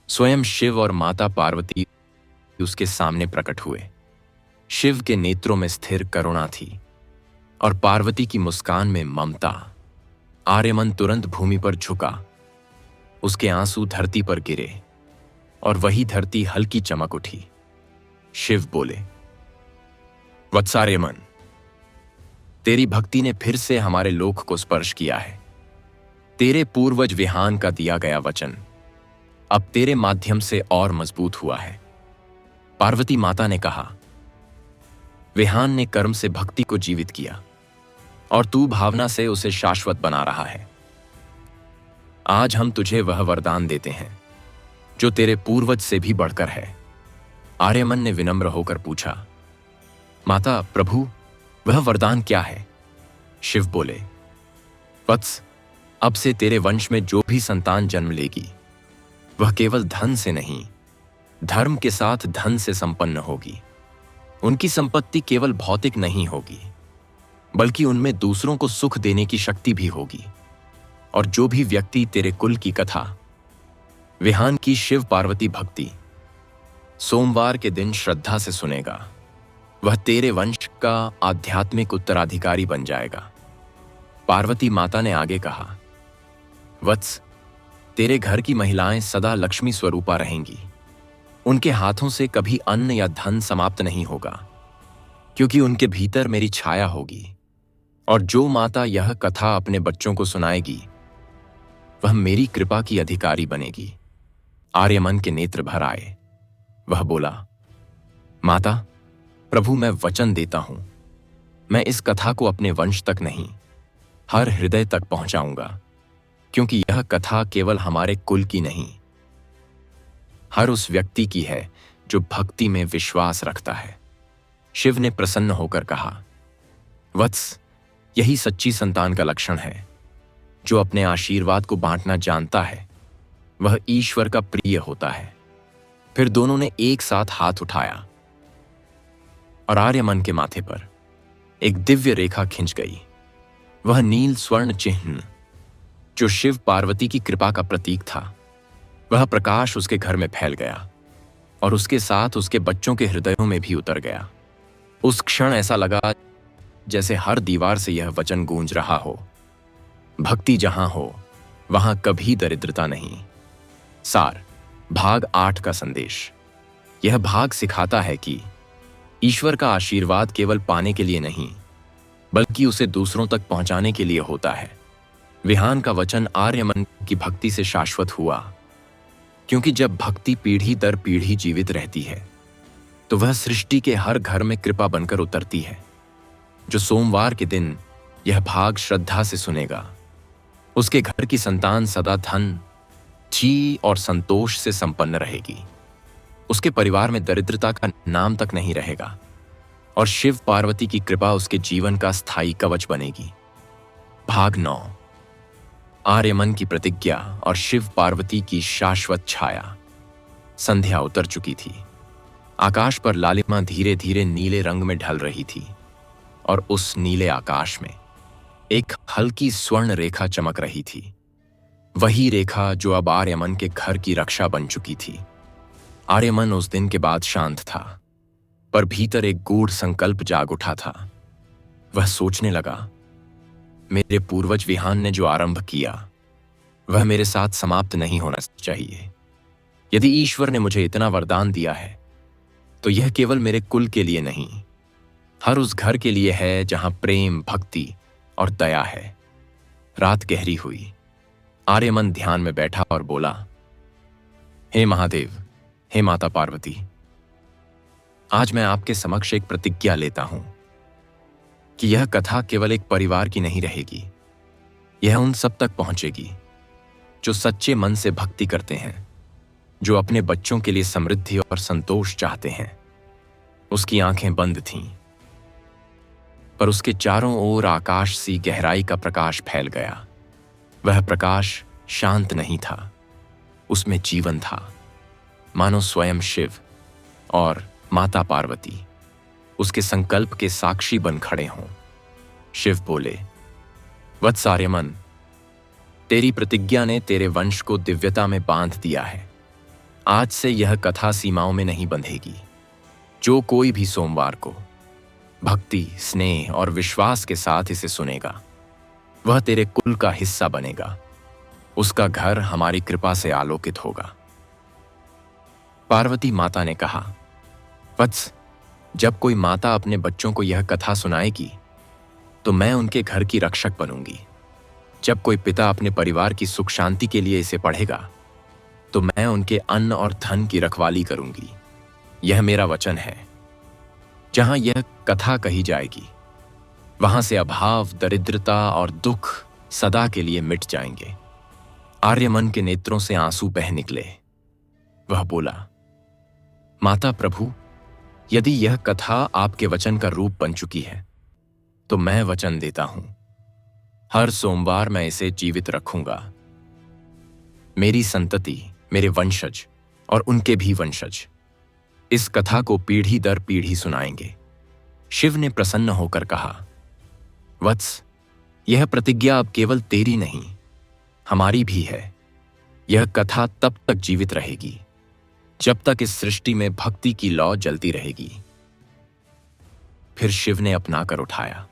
स्वयं शिव और माता पार्वती उसके सामने प्रकट हुए। शिव के नेत्रों में स्थिर करुणा थी और पार्वती की मुस्कान में ममता। आर्यमन तुरंत भूमि पर झुका, उसके आंसू धरती पर गिरे और वही धरती हल्की चमक उठी। शिव बोले, वत्सार्यमन, तेरी भक्ति ने फिर से हमारे लोक को स्पर्श किया है। तेरे पूर्वज विहान का दिया गया वचन अब तेरे माध्यम से और मजबूत हुआ है। पार्वती माता ने कहा, विहान ने कर्म से भक्ति को जीवित किया और तू भावना से उसे शाश्वत बना रहा है। आज हम तुझे वह वरदान देते हैं जो तेरे पूर्वज से भी बढ़कर है। आर्यमन ने विनम्र होकर पूछा, माता प्रभु, वह वरदान क्या है? शिव बोले, वत्स, अब से तेरे वंश में जो भी संतान जन्म लेगी वह केवल धन से नहीं, धर्म के साथ धन से संपन्न होगी। उनकी संपत्ति केवल भौतिक नहीं होगी, बल्कि उनमें दूसरों को सुख देने की शक्ति भी होगी। और जो भी व्यक्ति तेरे कुल की कथा, विहान की शिव पार्वती भक्ति सोमवार के दिन श्रद्धा से सुनेगा, वह तेरे वंश का आध्यात्मिक उत्तराधिकारी बन जाएगा। पार्वती माता ने आगे कहा, वत्स, तेरे घर की महिलाएं सदा लक्ष्मी स्वरूपा रहेंगी। उनके हाथों से कभी अन्न या धन समाप्त नहीं होगा, क्योंकि उनके भीतर मेरी छाया होगी। और जो माता यह कथा अपने बच्चों को सुनाएगी वह मेरी कृपा की अधिकारी बनेगी। आर्यमन के नेत्र भर आए। वह बोला, माता प्रभु, मैं वचन देता हूं, मैं इस कथा को अपने वंश तक नहीं, हर हृदय तक पहुंचाऊंगा, क्योंकि यह कथा केवल हमारे कुल की नहीं, हर उस व्यक्ति की है जो भक्ति में विश्वास रखता है। शिव ने प्रसन्न होकर कहा, वत्स, यही सच्ची संतान का लक्षण है। जो अपने आशीर्वाद को बांटना जानता है वह ईश्वर का प्रिय होता है। फिर दोनों ने एक साथ हाथ उठाया और आर्यमन के माथे पर एक दिव्य रेखा खिंच गई। वह नील स्वर्ण चिन्ह जो शिव पार्वती की कृपा का प्रतीक था, वह प्रकाश उसके घर में फैल गया और उसके साथ उसके बच्चों के हृदयों में भी उतर गया। उस क्षण ऐसा लगा जैसे हर दीवार से यह वचन गूंज रहा हो, भक्ति जहां हो वहां कभी दरिद्रता नहीं। सार, भाग 8 का संदेश। यह भाग सिखाता है कि ईश्वर का आशीर्वाद केवल पाने के लिए नहीं, बल्कि उसे दूसरों तक पहुंचाने के लिए होता है। विहान का वचन आर्यमन की भक्ति से शाश्वत हुआ, क्योंकि जब भक्ति पीढ़ी दर पीढ़ी जीवित रहती है तो वह सृष्टि के हर घर में कृपा बनकर उतरती है। जो सोमवार के दिन यह भाग श्रद्धा से सुनेगा, उसके घर की संतान सदा धन, ची और संतोष से संपन्न रहेगी। उसके परिवार में दरिद्रता का नाम तक नहीं रहेगा और शिव पार्वती की कृपा उसके जीवन का स्थायी कवच बनेगी। भाग 9, आर्यमन की प्रतिज्ञा और शिव पार्वती की शाश्वत छाया। संध्या उतर चुकी थी। आकाश पर लालिमा धीरे धीरे नीले रंग में ढल रही थी और उस नीले आकाश में एक हल्की स्वर्ण रेखा चमक रही थी। वही रेखा जो अब आर्यमन के घर की रक्षा बन चुकी थी। आर्यमन उस दिन के बाद शांत था, पर भीतर एक गूढ़ संकल्प जाग उठा था। वह सोचने लगा, मेरे पूर्वज विहान ने जो आरंभ किया वह मेरे साथ समाप्त नहीं होना चाहिए। यदि ईश्वर ने मुझे इतना वरदान दिया है तो यह केवल मेरे कुल के लिए नहीं, हर उस घर के लिए है जहां प्रेम, भक्ति और दया है। रात गहरी हुई। आर्यमन ध्यान में बैठा और बोला, हे महादेव, हे माता पार्वती, आज मैं आपके समक्ष एक प्रतिज्ञा लेता हूं कि यह कथा केवल एक परिवार की नहीं रहेगी। यह उन सब तक पहुंचेगी जो सच्चे मन से भक्ति करते हैं, जो अपने बच्चों के लिए समृद्धि और संतोष चाहते हैं। उसकी आंखें बंद थीं, पर उसके चारों ओर आकाश सी गहराई का प्रकाश फैल गया। वह प्रकाश शांत नहीं था, उसमें जीवन था, मानो स्वयं शिव और माता पार्वती उसके संकल्प के साक्षी बन खड़े हों। शिव बोले, वत्स आर्यमन, तेरी प्रतिज्ञा ने तेरे वंश को दिव्यता में बांध दिया है। आज से यह कथा सीमाओं में नहीं बंधेगी। जो कोई भी सोमवार को भक्ति, स्नेह और विश्वास के साथ इसे सुनेगा, वह तेरे कुल का हिस्सा बनेगा। उसका घर हमारी कृपा से आलोकित होगा। पार्वती माता ने कहा, वत्स, जब कोई माता अपने बच्चों को यह कथा सुनाएगी तो मैं उनके घर की रक्षक बनूंगी। जब कोई पिता अपने परिवार की सुख शांति के लिए इसे पढ़ेगा तो मैं उनके अन्न और धन की रखवाली करूंगी। यह मेरा वचन है। जहां यह कथा कही जाएगी वहां से अभाव, दरिद्रता और दुख सदा के लिए मिट जाएंगे। आर्यमन के नेत्रों से आंसू बह निकले। वह बोला, माता प्रभु, यदि यह कथा आपके वचन का रूप बन चुकी है तो मैं वचन देता हूं, हर सोमवार मैं इसे जीवित रखूंगा। मेरी संतति, मेरे वंशज और उनके भी वंशज इस कथा को पीढ़ी दर पीढ़ी सुनाएंगे। शिव ने प्रसन्न होकर कहा, वत्स, यह प्रतिज्ञा अब केवल तेरी नहीं, हमारी भी है। यह कथा तब तक जीवित रहेगी जब तक इस सृष्टि में भक्ति की लौ जलती रहेगी। फिर शिव ने अपना कर उठाया।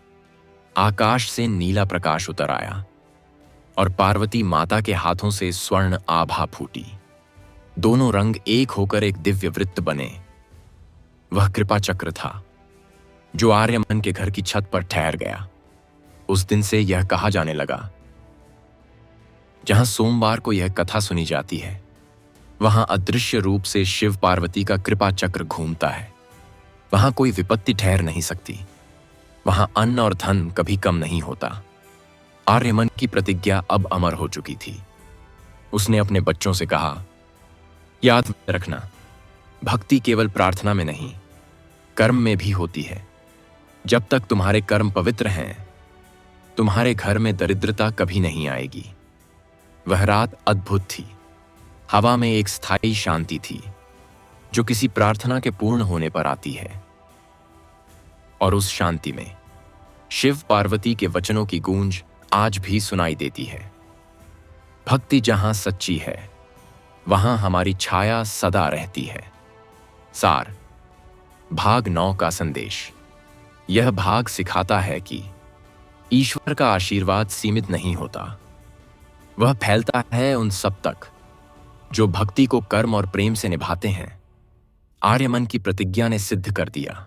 आकाश से नीला प्रकाश उतर आया और पार्वती माता के हाथों से स्वर्ण आभा फूटी। दोनों रंग एक होकर एक दिव्य वृत्त बने। वह कृपा चक्र था जो आर्यमन के घर की छत पर ठहर गया। उस दिन से यह कहा जाने लगा, जहां सोमवार को यह कथा सुनी जाती है वहां अदृश्य रूप से शिव पार्वती का कृपा चक्र घूमता है। वहां कोई विपत्ति ठहर नहीं सकती। वहां अन्न और धन कभी कम नहीं होता। आर्यमन की प्रतिज्ञा अब अमर हो चुकी थी। उसने अपने बच्चों से कहा, याद रखना, भक्ति केवल प्रार्थना में नहीं, कर्म में भी होती है। जब तक तुम्हारे कर्म पवित्र हैं, तुम्हारे घर में दरिद्रता कभी नहीं आएगी। वह रात अद्भुत थी। हवा में एक स्थायी शांति थी जो किसी प्रार्थना के पूर्ण होने पर आती है, और उस शांति में शिव पार्वती के वचनों की गूंज आज भी सुनाई देती है। भक्ति जहां सच्ची है वहां हमारी छाया सदा रहती है। सार, भाग 9 का संदेश। यह भाग सिखाता है कि ईश्वर का आशीर्वाद सीमित नहीं होता, वह फैलता है उन सब तक जो भक्ति को कर्म और प्रेम से निभाते हैं। आर्यमन की प्रतिज्ञा ने सिद्ध कर दिया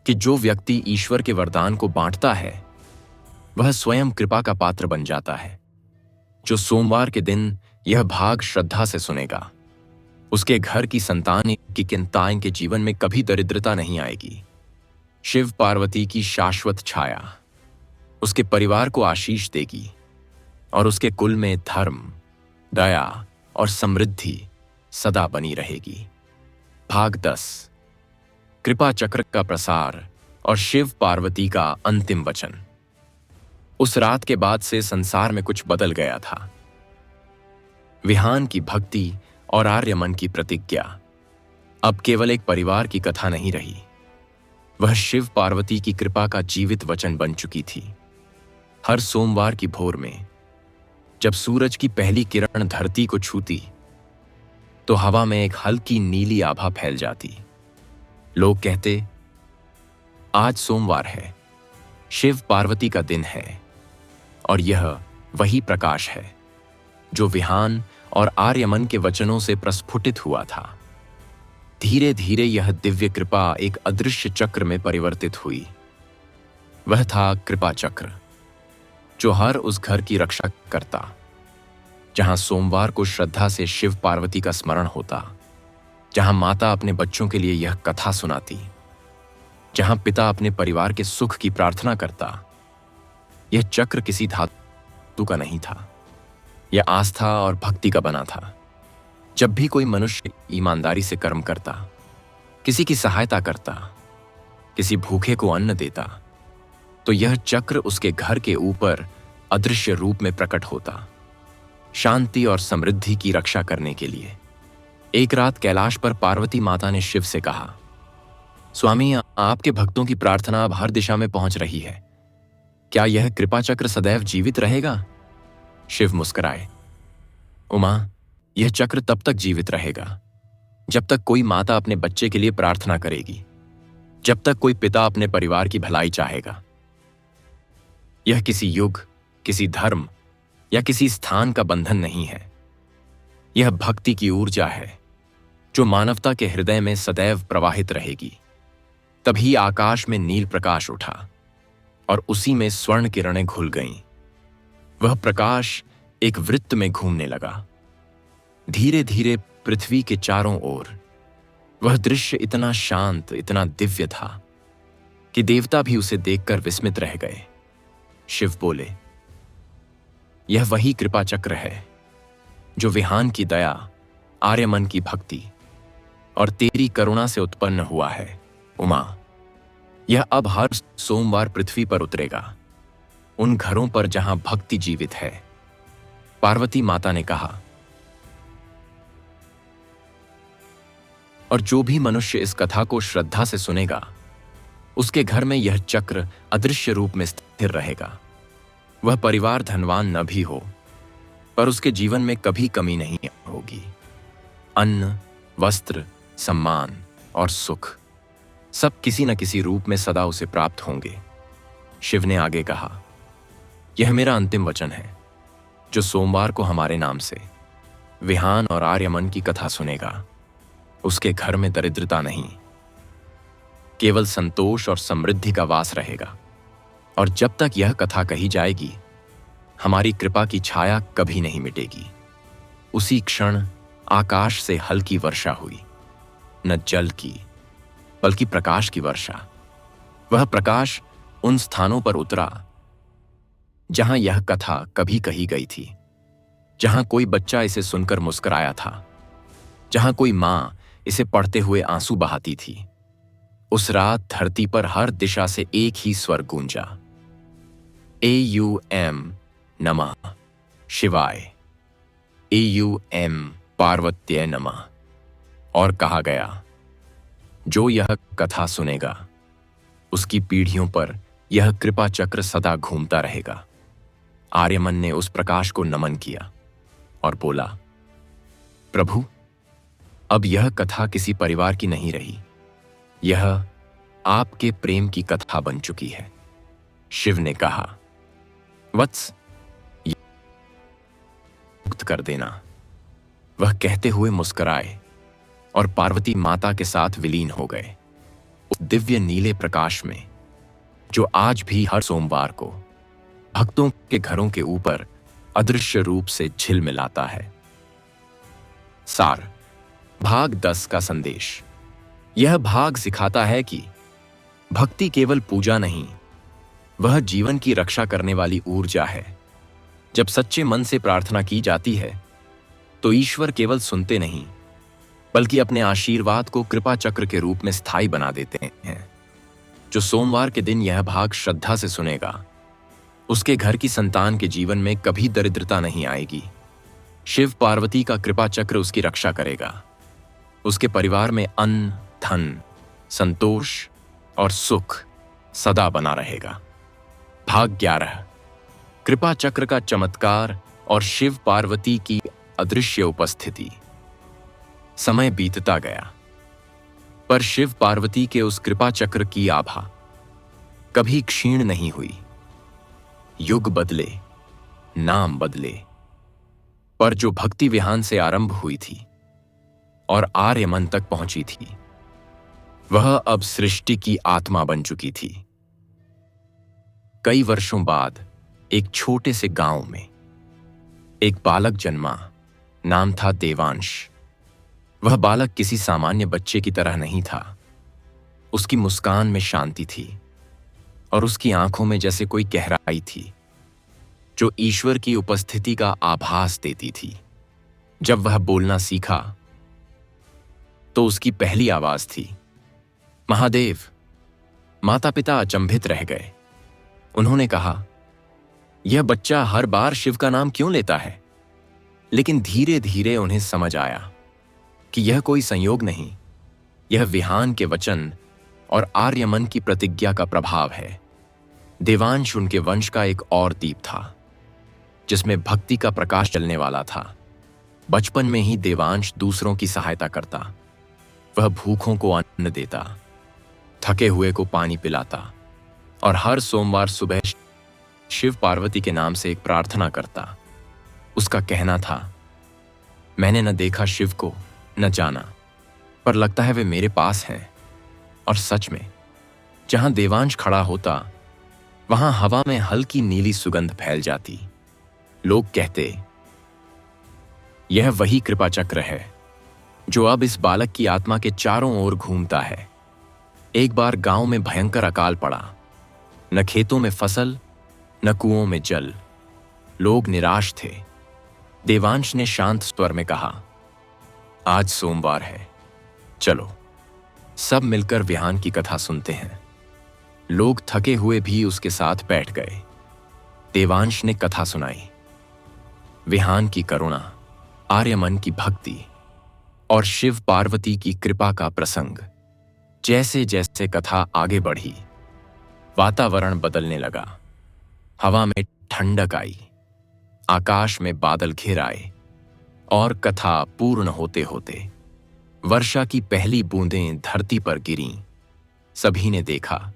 कि जो व्यक्ति ईश्वर के वरदान को बांटता है वह स्वयं कृपा का पात्र बन जाता है। जो सोमवार के दिन यह भाग श्रद्धा से सुनेगा, उसके घर की संतान की चिंताएं के जीवन में कभी दरिद्रता नहीं आएगी। शिव पार्वती की शाश्वत छाया उसके परिवार को आशीष देगी और उसके कुल में धर्म, दया और समृद्धि सदा बनी रहेगी। भाग 10, कृपा चक्र का प्रसार और शिव पार्वती का अंतिम वचन। उस रात के बाद से संसार में कुछ बदल गया था। विहान की भक्ति और आर्यमन की प्रतिज्ञा अब केवल एक परिवार की कथा नहीं रही, वह शिव पार्वती की कृपा का जीवित वचन बन चुकी थी। हर सोमवार की भोर में जब सूरज की पहली किरण धरती को छूती तो हवा में एक हल्की नीली आभा फैल जाती। लोग कहते, आज सोमवार है, शिव पार्वती का दिन है, और यह वही प्रकाश है जो विहान और आर्यमन के वचनों से प्रस्फुटित हुआ था। धीरे धीरे यह दिव्य कृपा एक अदृश्य चक्र में परिवर्तित हुई। वह था कृपा चक्र जो हर उस घर की रक्षा करता जहां सोमवार को श्रद्धा से शिव पार्वती का स्मरण होता, जहां माता अपने बच्चों के लिए यह कथा सुनाती, जहां पिता अपने परिवार के सुख की प्रार्थना करता। यह चक्र किसी धातु का नहीं था, यह आस्था और भक्ति का बना था। जब भी कोई मनुष्य ईमानदारी से कर्म करता, किसी की सहायता करता, किसी भूखे को अन्न देता, तो यह चक्र उसके घर के ऊपर अदृश्य रूप में प्रकट होता, शांति और समृद्धि की रक्षा करने के लिए। एक रात कैलाश पर पार्वती माता ने शिव से कहा, स्वामी, आपके भक्तों की प्रार्थना अब हर दिशा में पहुंच रही है, क्या यह कृपा चक्र सदैव जीवित रहेगा? शिव मुस्कुराए, उमा, यह चक्र तब तक जीवित रहेगा जब तक कोई माता अपने बच्चे के लिए प्रार्थना करेगी, जब तक कोई पिता अपने परिवार की भलाई चाहेगा। यह किसी युग, किसी धर्म या किसी स्थान का बंधन नहीं है। यह भक्ति की ऊर्जा है जो मानवता के हृदय में सदैव प्रवाहित रहेगी। तभी आकाश में नील प्रकाश उठा और उसी में स्वर्ण किरणें घुल गईं। वह प्रकाश एक वृत्त में घूमने लगा। धीरे धीरे पृथ्वी के चारों ओर वह दृश्य इतना शांत, इतना दिव्य था कि देवता भी उसे देखकर विस्मित रह गए। शिव बोले, यह वही कृपा चक्र है जो विहान की दया, आर्यमन की भक्ति और तेरी करुणा से उत्पन्न हुआ है। उमा, यह अब हर सोमवार पृथ्वी पर उतरेगा, उन घरों पर जहां भक्ति जीवित है। पार्वती माता ने कहा, और जो भी मनुष्य इस कथा को श्रद्धा से सुनेगा, उसके घर में यह चक्र अदृश्य रूप में स्थिर रहेगा। वह परिवार धनवान न भी हो, पर उसके जीवन में कभी कमी नहीं होगी। अन्न, वस्त्र, सम्मान और सुख सब किसी न किसी रूप में सदा उसे प्राप्त होंगे। शिव ने आगे कहा, यह मेरा अंतिम वचन है। जो सोमवार को हमारे नाम से विहान और आर्यमन की कथा सुनेगा, उसके घर में दरिद्रता नहीं, केवल संतोष और समृद्धि का वास रहेगा। और जब तक यह कथा कही जाएगी, हमारी कृपा की छाया कभी नहीं मिटेगी। उसी क्षण आकाश से हल्की वर्षा हुई, न जल की बल्कि प्रकाश की वर्षा। वह प्रकाश उन स्थानों पर उतरा जहां यह कथा कभी कही गई थी, जहां कोई बच्चा इसे सुनकर मुस्कुराया था, जहां कोई मां इसे पढ़ते हुए आंसू बहाती थी। उस रात धरती पर हर दिशा से एक ही स्वर गूंजा, AUM नमः शिवाय, AUM पार्वत्य नमः। और कहा गया, जो यह कथा सुनेगा, उसकी पीढ़ियों पर यह कृपा चक्र सदा घूमता रहेगा। आर्यमन ने उस प्रकाश को नमन किया और बोला, प्रभु, अब यह कथा किसी परिवार की नहीं रही, यह आपके प्रेम की कथा बन चुकी है। शिव ने कहा, वत्स, मुक्त कर देना। वह कहते हुए मुस्कुराए और पार्वती माता के साथ विलीन हो गए उस दिव्य नीले प्रकाश में जो आज भी हर सोमवार को भक्तों के घरों के ऊपर अदृश्य रूप से झिलमिलाता है। सार, भाग 10 का संदेश। यह भाग सिखाता है कि भक्ति केवल पूजा नहीं, वह जीवन की रक्षा करने वाली ऊर्जा है। जब सच्चे मन से प्रार्थना की जाती है तो ईश्वर केवल सुनते नहीं बल्कि अपने आशीर्वाद को कृपा चक्र के रूप में स्थायी बना देते हैं। जो सोमवार के दिन यह भाग श्रद्धा से सुनेगा, उसके घर की संतान के जीवन में कभी दरिद्रता नहीं आएगी। शिव पार्वती का कृपा चक्र उसकी रक्षा करेगा। उसके परिवार में अन्न, धन, संतोष और सुख सदा बना रहेगा। भाग 11, कृपा चक्र का चमत्कार और शिव पार्वती की अदृश्य उपस्थिति। समय बीतता गया, पर शिव पार्वती के उस कृपा चक्र की आभा कभी क्षीण नहीं हुई। युग बदले, नाम बदले, पर जो भक्ति विहान से आरंभ हुई थी और आर्यमन तक पहुंची थी, वह अब सृष्टि की आत्मा बन चुकी थी। कई वर्षों बाद एक छोटे से गांव में एक बालक जन्मा। नाम था देवांश। वह बालक किसी सामान्य बच्चे की तरह नहीं था। उसकी मुस्कान में शांति थी और उसकी आंखों में जैसे कोई गहराई थी जो ईश्वर की उपस्थिति का आभास देती थी। जब वह बोलना सीखा तो उसकी पहली आवाज थी, महादेव। माता पिता अचंभित रह गए। उन्होंने कहा, यह बच्चा हर बार शिव का नाम क्यों लेता है? लेकिन धीरे धीरे उन्हें समझ आया कि यह कोई संयोग नहीं, यह विहान के वचन और आर्यमन की प्रतिज्ञा का प्रभाव है। देवांश उनके वंश का एक और दीप था जिसमें भक्ति का प्रकाश जलने वाला था। बचपन में ही देवांश दूसरों की सहायता करता। वह भूखों को अन्न देता, थके हुए को पानी पिलाता और हर सोमवार सुबह शिव पार्वती के नाम से एक प्रार्थना करता। उसका कहना था, मैंने न देखा शिव को, न जाना, पर लगता है वे मेरे पास हैं। और सच में जहां देवांश खड़ा होता, वहां हवा में हल्की नीली सुगंध फैल जाती। लोग कहते, यह वही कृपा चक्र है जो अब इस बालक की आत्मा के चारों ओर घूमता है। एक बार गांव में भयंकर अकाल पड़ा। न खेतों में फसल, न कुओं में जल। लोग निराश थे। देवांश ने शांत स्वर में कहा, आज सोमवार है, चलो सब मिलकर विहान की कथा सुनते हैं। लोग थके हुए भी उसके साथ बैठ गए। देवांश ने कथा सुनाई। विहान की करुणा, आर्यमन की भक्ति और शिव पार्वती की कृपा का प्रसंग। जैसे जैसे कथा आगे बढ़ी, वातावरण बदलने लगा। हवा में ठंडक आई, आकाश में बादल घिर आए और कथा पूर्ण होते होते वर्षा की पहली बूंदें धरती पर गिरीं। सभी ने देखा,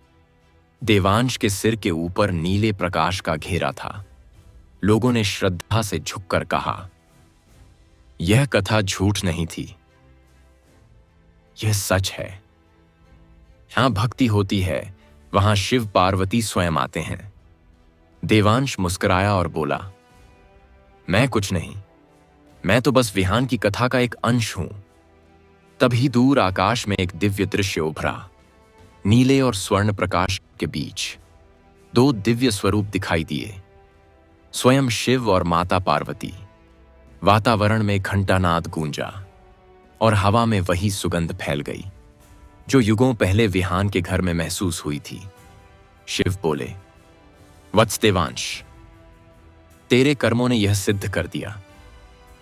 देवांश के सिर के ऊपर नीले प्रकाश का घेरा था। लोगों ने श्रद्धा से झुककर कहा, यह कथा झूठ नहीं थी, यह सच है। यहां भक्ति होती है, वहां शिव पार्वती स्वयं आते हैं। देवांश मुस्कुराया और बोला, मैं कुछ नहीं, मैं तो बस विहान की कथा का एक अंश हूं। तभी दूर आकाश में एक दिव्य दृश्य उभरा। नीले और स्वर्ण प्रकाश के बीच दो दिव्य स्वरूप दिखाई दिए, स्वयं शिव और माता पार्वती। वातावरण में घंटानाद गूंजा और हवा में वही सुगंध फैल गई जो युगों पहले विहान के घर में महसूस हुई थी। शिव बोले, वत्स देवांश, तेरे कर्मों ने यह सिद्ध कर दिया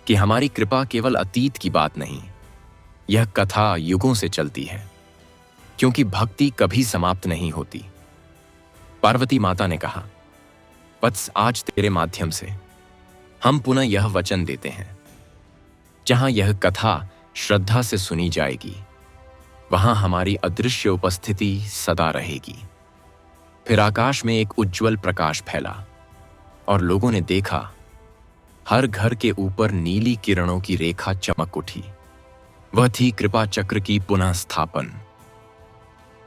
कि हमारी कृपा केवल अतीत की बात नहीं, यह कथा युगों से चलती है, क्योंकि भक्ति कभी समाप्त नहीं होती। पार्वती माता ने कहा, वत्स, आज तेरे माध्यम से हम पुनः यह वचन देते हैं, जहां यह कथा श्रद्धा से सुनी जाएगी, वहां हमारी अदृश्य उपस्थिति सदा रहेगी। फिर आकाश में एक उज्जवल प्रकाश फैला और लोगों ने देखा हर घर के ऊपर नीली किरणों की रेखा चमक उठी। वह थी कृपा चक्र की पुनः स्थापन,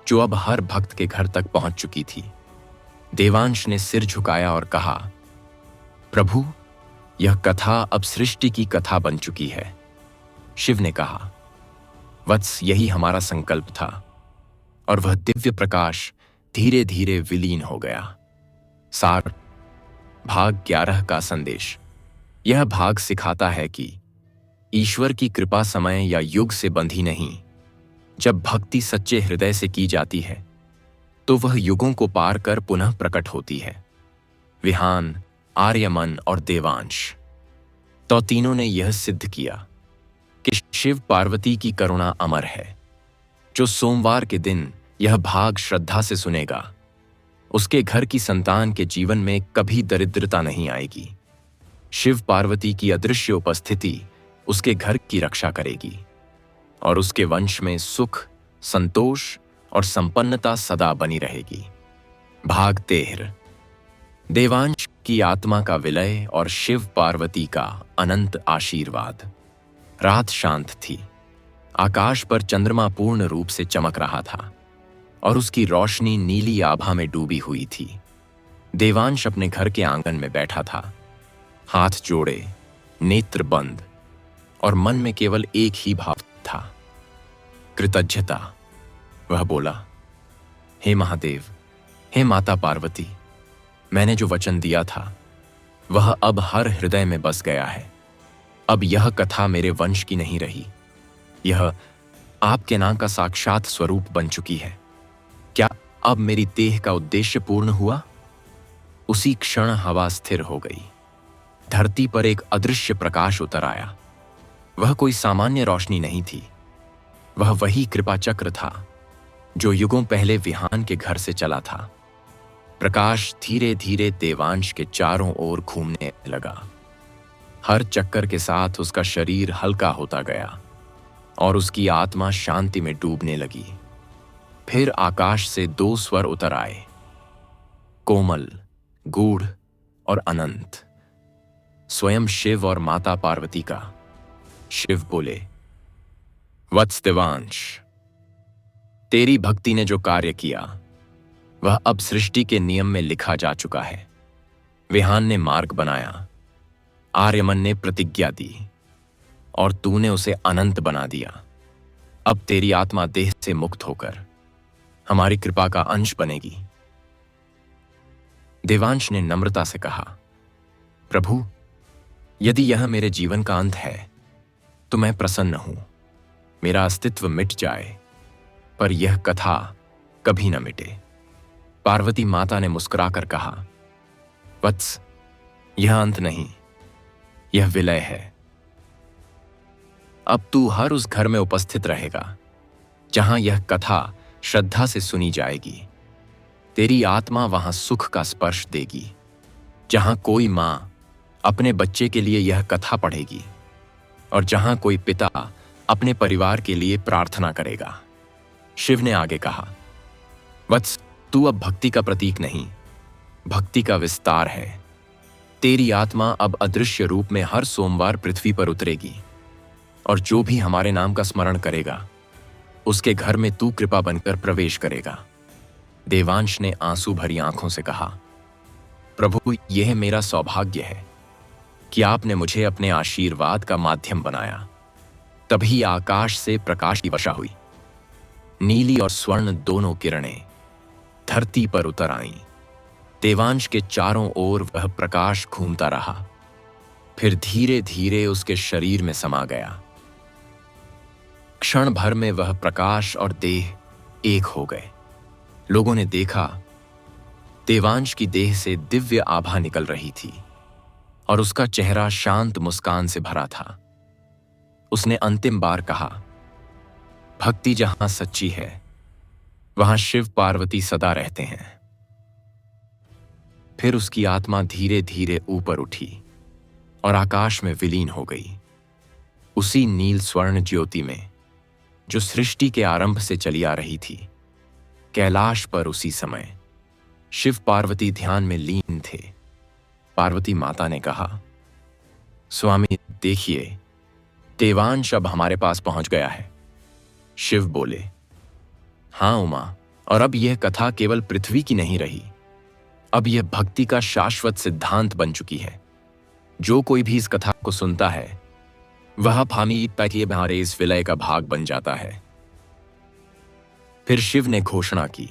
जो अब हर भक्त के घर तक पहुंच चुकी थी। देवांश ने सिर झुकाया और कहा, प्रभु, यह कथा अब सृष्टि की कथा बन चुकी है। शिव ने कहा, वत्स, यही हमारा संकल्प था। और वह दिव्य प्रकाश धीरे धीरे विलीन हो गया। सार भाग 11 का संदेश। यह भाग सिखाता है कि ईश्वर की कृपा समय या युग से बंधी नहीं। जब भक्ति सच्चे हृदय से की जाती है तो वह युगों को पार कर पुनः प्रकट होती है। विहान, आर्यमन और देवांश, तो तीनों ने यह सिद्ध किया कि शिव पार्वती की करुणा अमर है। जो सोमवार के दिन यह भाग श्रद्धा से सुनेगा, उसके घर की संतान के जीवन में कभी दरिद्रता नहीं आएगी। शिव पार्वती की अदृश्य उपस्थिति उसके घर की रक्षा करेगी और उसके वंश में सुख, संतोष और संपन्नता सदा बनी रहेगी। भाग 13। देवांश की आत्मा का विलय और शिव पार्वती का अनंत आशीर्वाद। रात शांत थी। आकाश पर चंद्रमा पूर्ण रूप से चमक रहा था और उसकी रोशनी नीली आभा में डूबी हुई थी। देवांश अपने घर के आंगन में बैठा था, हाथ जोड़े, नेत्र बंद, और मन में केवल एक ही भाव था, कृतज्ञता। वह बोला, हे महादेव, हे माता पार्वती, मैंने जो वचन दिया था वह अब हर हृदय में बस गया है। अब यह कथा मेरे वंश की नहीं रही, यह आपके नाम का साक्षात स्वरूप बन चुकी है। क्या अब मेरी देह का उद्देश्य पूर्ण हुआ? उसी क्षण हवा स्थिर हो गई। धरती पर एक अदृश्य प्रकाश उतर आया। वह कोई सामान्य रोशनी नहीं थी, वह वही कृपा चक्र था जो युगों पहले विहान के घर से चला था। प्रकाश धीरे धीरे देवांश के चारों ओर घूमने लगा। हर चक्कर के साथ उसका शरीर हल्का होता गया और उसकी आत्मा शांति में डूबने लगी। फिर आकाश से 2 स्वर उतर आए, कोमल, गूढ़ और अनंत, स्वयं शिव और माता पार्वती का। शिव बोले, वत्स देवांश, तेरी भक्ति ने जो कार्य किया वह अब सृष्टि के नियम में लिखा जा चुका है। विहान ने मार्ग बनाया, आर्यमन ने प्रतिज्ञा दी और तूने उसे अनंत बना दिया। अब तेरी आत्मा देह से मुक्त होकर हमारी कृपा का अंश बनेगी। देवांश ने नम्रता से कहा, प्रभु, यदि यह मेरे जीवन का अंत है तो मैं प्रसन्न हूं। मेरा अस्तित्व मिट जाए पर यह कथा कभी न मिटे। पार्वती माता ने मुस्कुराकर कहा, वत्स, यह अंत नहीं, यह विलय है। अब तू हर उस घर में उपस्थित रहेगा जहां यह कथा श्रद्धा से सुनी जाएगी। तेरी आत्मा वहां सुख का स्पर्श देगी, जहां कोई मां अपने बच्चे के लिए यह कथा पढ़ेगी और जहां कोई पिता अपने परिवार के लिए प्रार्थना करेगा। शिव ने आगे कहा, वत्स, तू अब भक्ति का प्रतीक नहीं, भक्ति का विस्तार है। तेरी आत्मा अब अदृश्य रूप में हर सोमवार पृथ्वी पर उतरेगी और जो भी हमारे नाम का स्मरण करेगा उसके घर में तू कृपा बनकर प्रवेश करेगा। देवांश ने आंसू भरी आंखों से कहा, प्रभु, यह मेरा सौभाग्य है कि आपने मुझे अपने आशीर्वाद का माध्यम बनाया। तभी आकाश से प्रकाश की वर्षा हुई। नीली और स्वर्ण दोनों किरणें धरती पर उतर आईं। देवांश के चारों ओर वह प्रकाश घूमता रहा, फिर धीरे धीरे उसके शरीर में समा गया। क्षण भर में वह प्रकाश और देह एक हो गए। लोगों ने देखा देवांश की देह से दिव्य आभा निकल रही थी और उसका चेहरा शांत मुस्कान से भरा था। उसने अंतिम बार कहा, भक्ति जहां सच्ची है वहां शिव पार्वती सदा रहते हैं। फिर उसकी आत्मा धीरे धीरे ऊपर उठी और आकाश में विलीन हो गई, उसी नील स्वर्ण ज्योति में जो सृष्टि के आरंभ से चली आ रही थी। कैलाश पर उसी समय शिव पार्वती ध्यान में लीन थे। पार्वती माता ने कहा, स्वामी देखिए, देवांश अब हमारे पास पहुंच गया है। शिव बोले, हाँ उमा, और अब यह कथा केवल पृथ्वी की नहीं रही, अब यह भक्ति का शाश्वत सिद्धांत बन चुकी है। जो कोई भी इस कथा को सुनता है वह भामी पैकिए हमारे इस विलय का भाग बन जाता है। फिर शिव ने घोषणा की,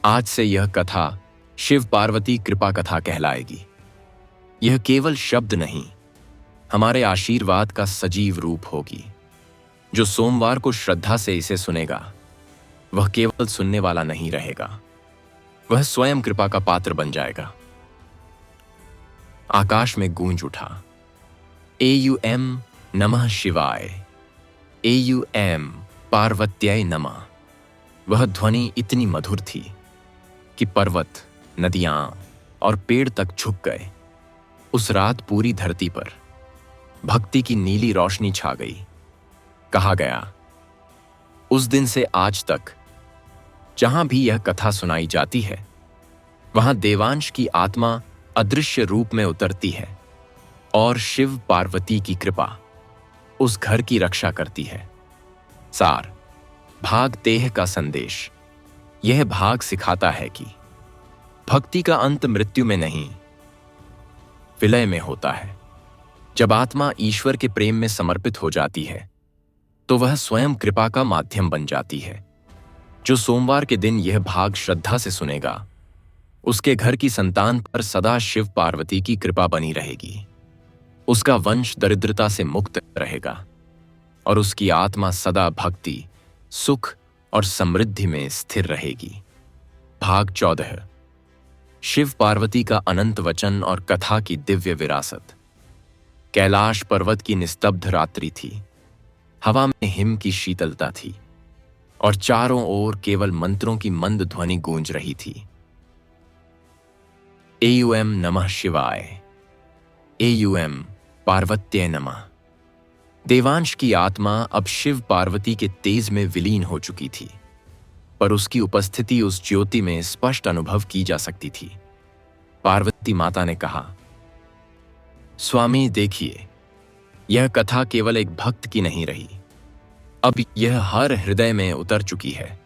आज से यह कथा शिव पार्वती कृपा कथा कहलाएगी। यह केवल शब्द नहीं, हमारे आशीर्वाद का सजीव रूप होगी। जो सोमवार को श्रद्धा से इसे सुनेगा वह केवल सुनने वाला नहीं रहेगा, वह स्वयं कृपा का पात्र बन जाएगा। आकाश में गूंज उठा, AUM नमः शिवाय, AUM पार्वत्याय नमः। वह ध्वनि इतनी मधुर थी कि पर्वत, नदियां और पेड़ तक झुक गए। उस रात पूरी धरती पर भक्ति की नीली रोशनी छा गई। कहा गया, उस दिन से आज तक जहां भी यह कथा सुनाई जाती है वहां देवांश की आत्मा अदृश्य रूप में उतरती है और शिव पार्वती की कृपा उस घर की रक्षा करती है। सार भाग तेह का संदेश। यह भाग सिखाता है कि भक्ति का अंत मृत्यु में नहीं, विलय में होता है। जब आत्मा ईश्वर के प्रेम में समर्पित हो जाती है तो वह स्वयं कृपा का माध्यम बन जाती है। जो सोमवार के दिन यह भाग श्रद्धा से सुनेगा उसके घर की संतान पर सदा शिव पार्वती की कृपा बनी रहेगी। उसका वंश दरिद्रता से मुक्त रहेगा और उसकी आत्मा सदा भक्ति, सुख और समृद्धि में स्थिर रहेगी। भाग 14। शिव पार्वती का अनंत वचन और कथा की दिव्य विरासत। कैलाश पर्वत की निस्तब्ध रात्रि थी। हवा में हिम की शीतलता थी और चारों ओर केवल मंत्रों की मंद ध्वनि गूंज रही थी। AUM नमः शिवाय, AUM पार्वत्य नमः। देवांश की आत्मा अब शिव पार्वती के तेज में विलीन हो चुकी थी, पर उसकी उपस्थिति उस ज्योति में स्पष्ट अनुभव की जा सकती थी। पार्वती माता ने कहा, स्वामी देखिए, यह कथा केवल एक भक्त की नहीं रही, अब यह हर हृदय में उतर चुकी है।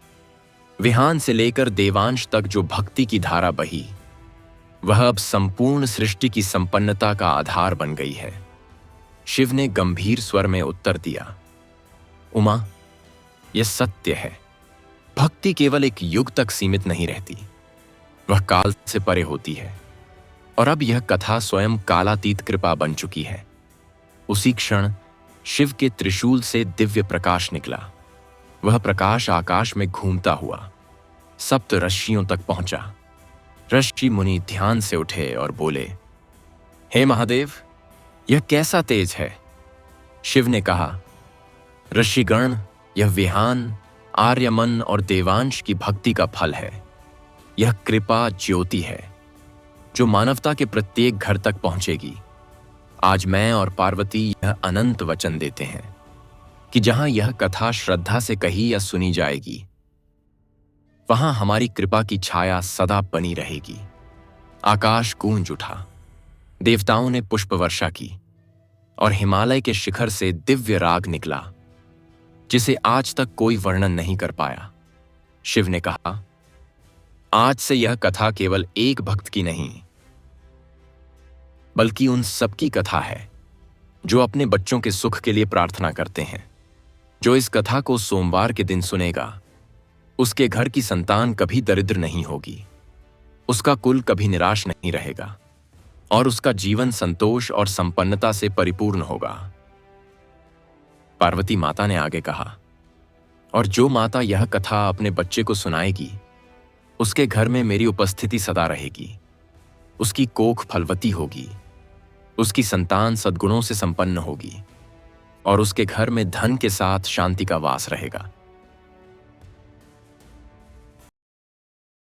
विहान से लेकर देवांश तक जो भक्ति की धारा बही वह अब संपूर्ण सृष्टि की संपन्नता का आधार बन गई है। शिव ने गंभीर स्वर में उत्तर दिया, उमा, यह सत्य है। भक्ति केवल एक युग तक सीमित नहीं रहती, वह काल से परे होती है और अब यह कथा स्वयं कालातीत कृपा बन चुकी है। उसी क्षण शिव के त्रिशूल से दिव्य प्रकाश निकला। वह प्रकाश आकाश में घूमता हुआ सप्त ऋषियों तक पहुंचा। ऋषि मुनि ध्यान से उठे और बोले, हे महादेव, यह कैसा तेज है? शिव ने कहा, ऋषिगण, यह विहान, आर्यमन और देवांश की भक्ति का फल है। यह कृपा ज्योति है जो मानवता के प्रत्येक घर तक पहुंचेगी। आज मैं और पार्वती यह अनंत वचन देते हैं कि जहां यह कथा श्रद्धा से कही या सुनी जाएगी वहां हमारी कृपा की छाया सदा बनी रहेगी। आकाश गूंज उठा, देवताओं ने पुष्प वर्षा की और हिमालय के शिखर से दिव्य राग निकला जिसे आज तक कोई वर्णन नहीं कर पाया। शिव ने कहा, आज से यह कथा केवल एक भक्त की नहीं बल्कि उन सबकी कथा है जो अपने बच्चों के सुख के लिए प्रार्थना करते हैं। जो इस कथा को सोमवार के दिन सुनेगा उसके घर की संतान कभी दरिद्र नहीं होगी, उसका कुल कभी निराश नहीं रहेगा और उसका जीवन संतोष और संपन्नता से परिपूर्ण होगा। पार्वती माता ने आगे कहा, और जो माता यह कथा अपने बच्चे को सुनाएगी उसके घर में मेरी उपस्थिति सदा रहेगी। उसकी कोख फलवती होगी, उसकी संतान सद्गुणों से संपन्न होगी और उसके घर में धन के साथ शांति का वास रहेगा।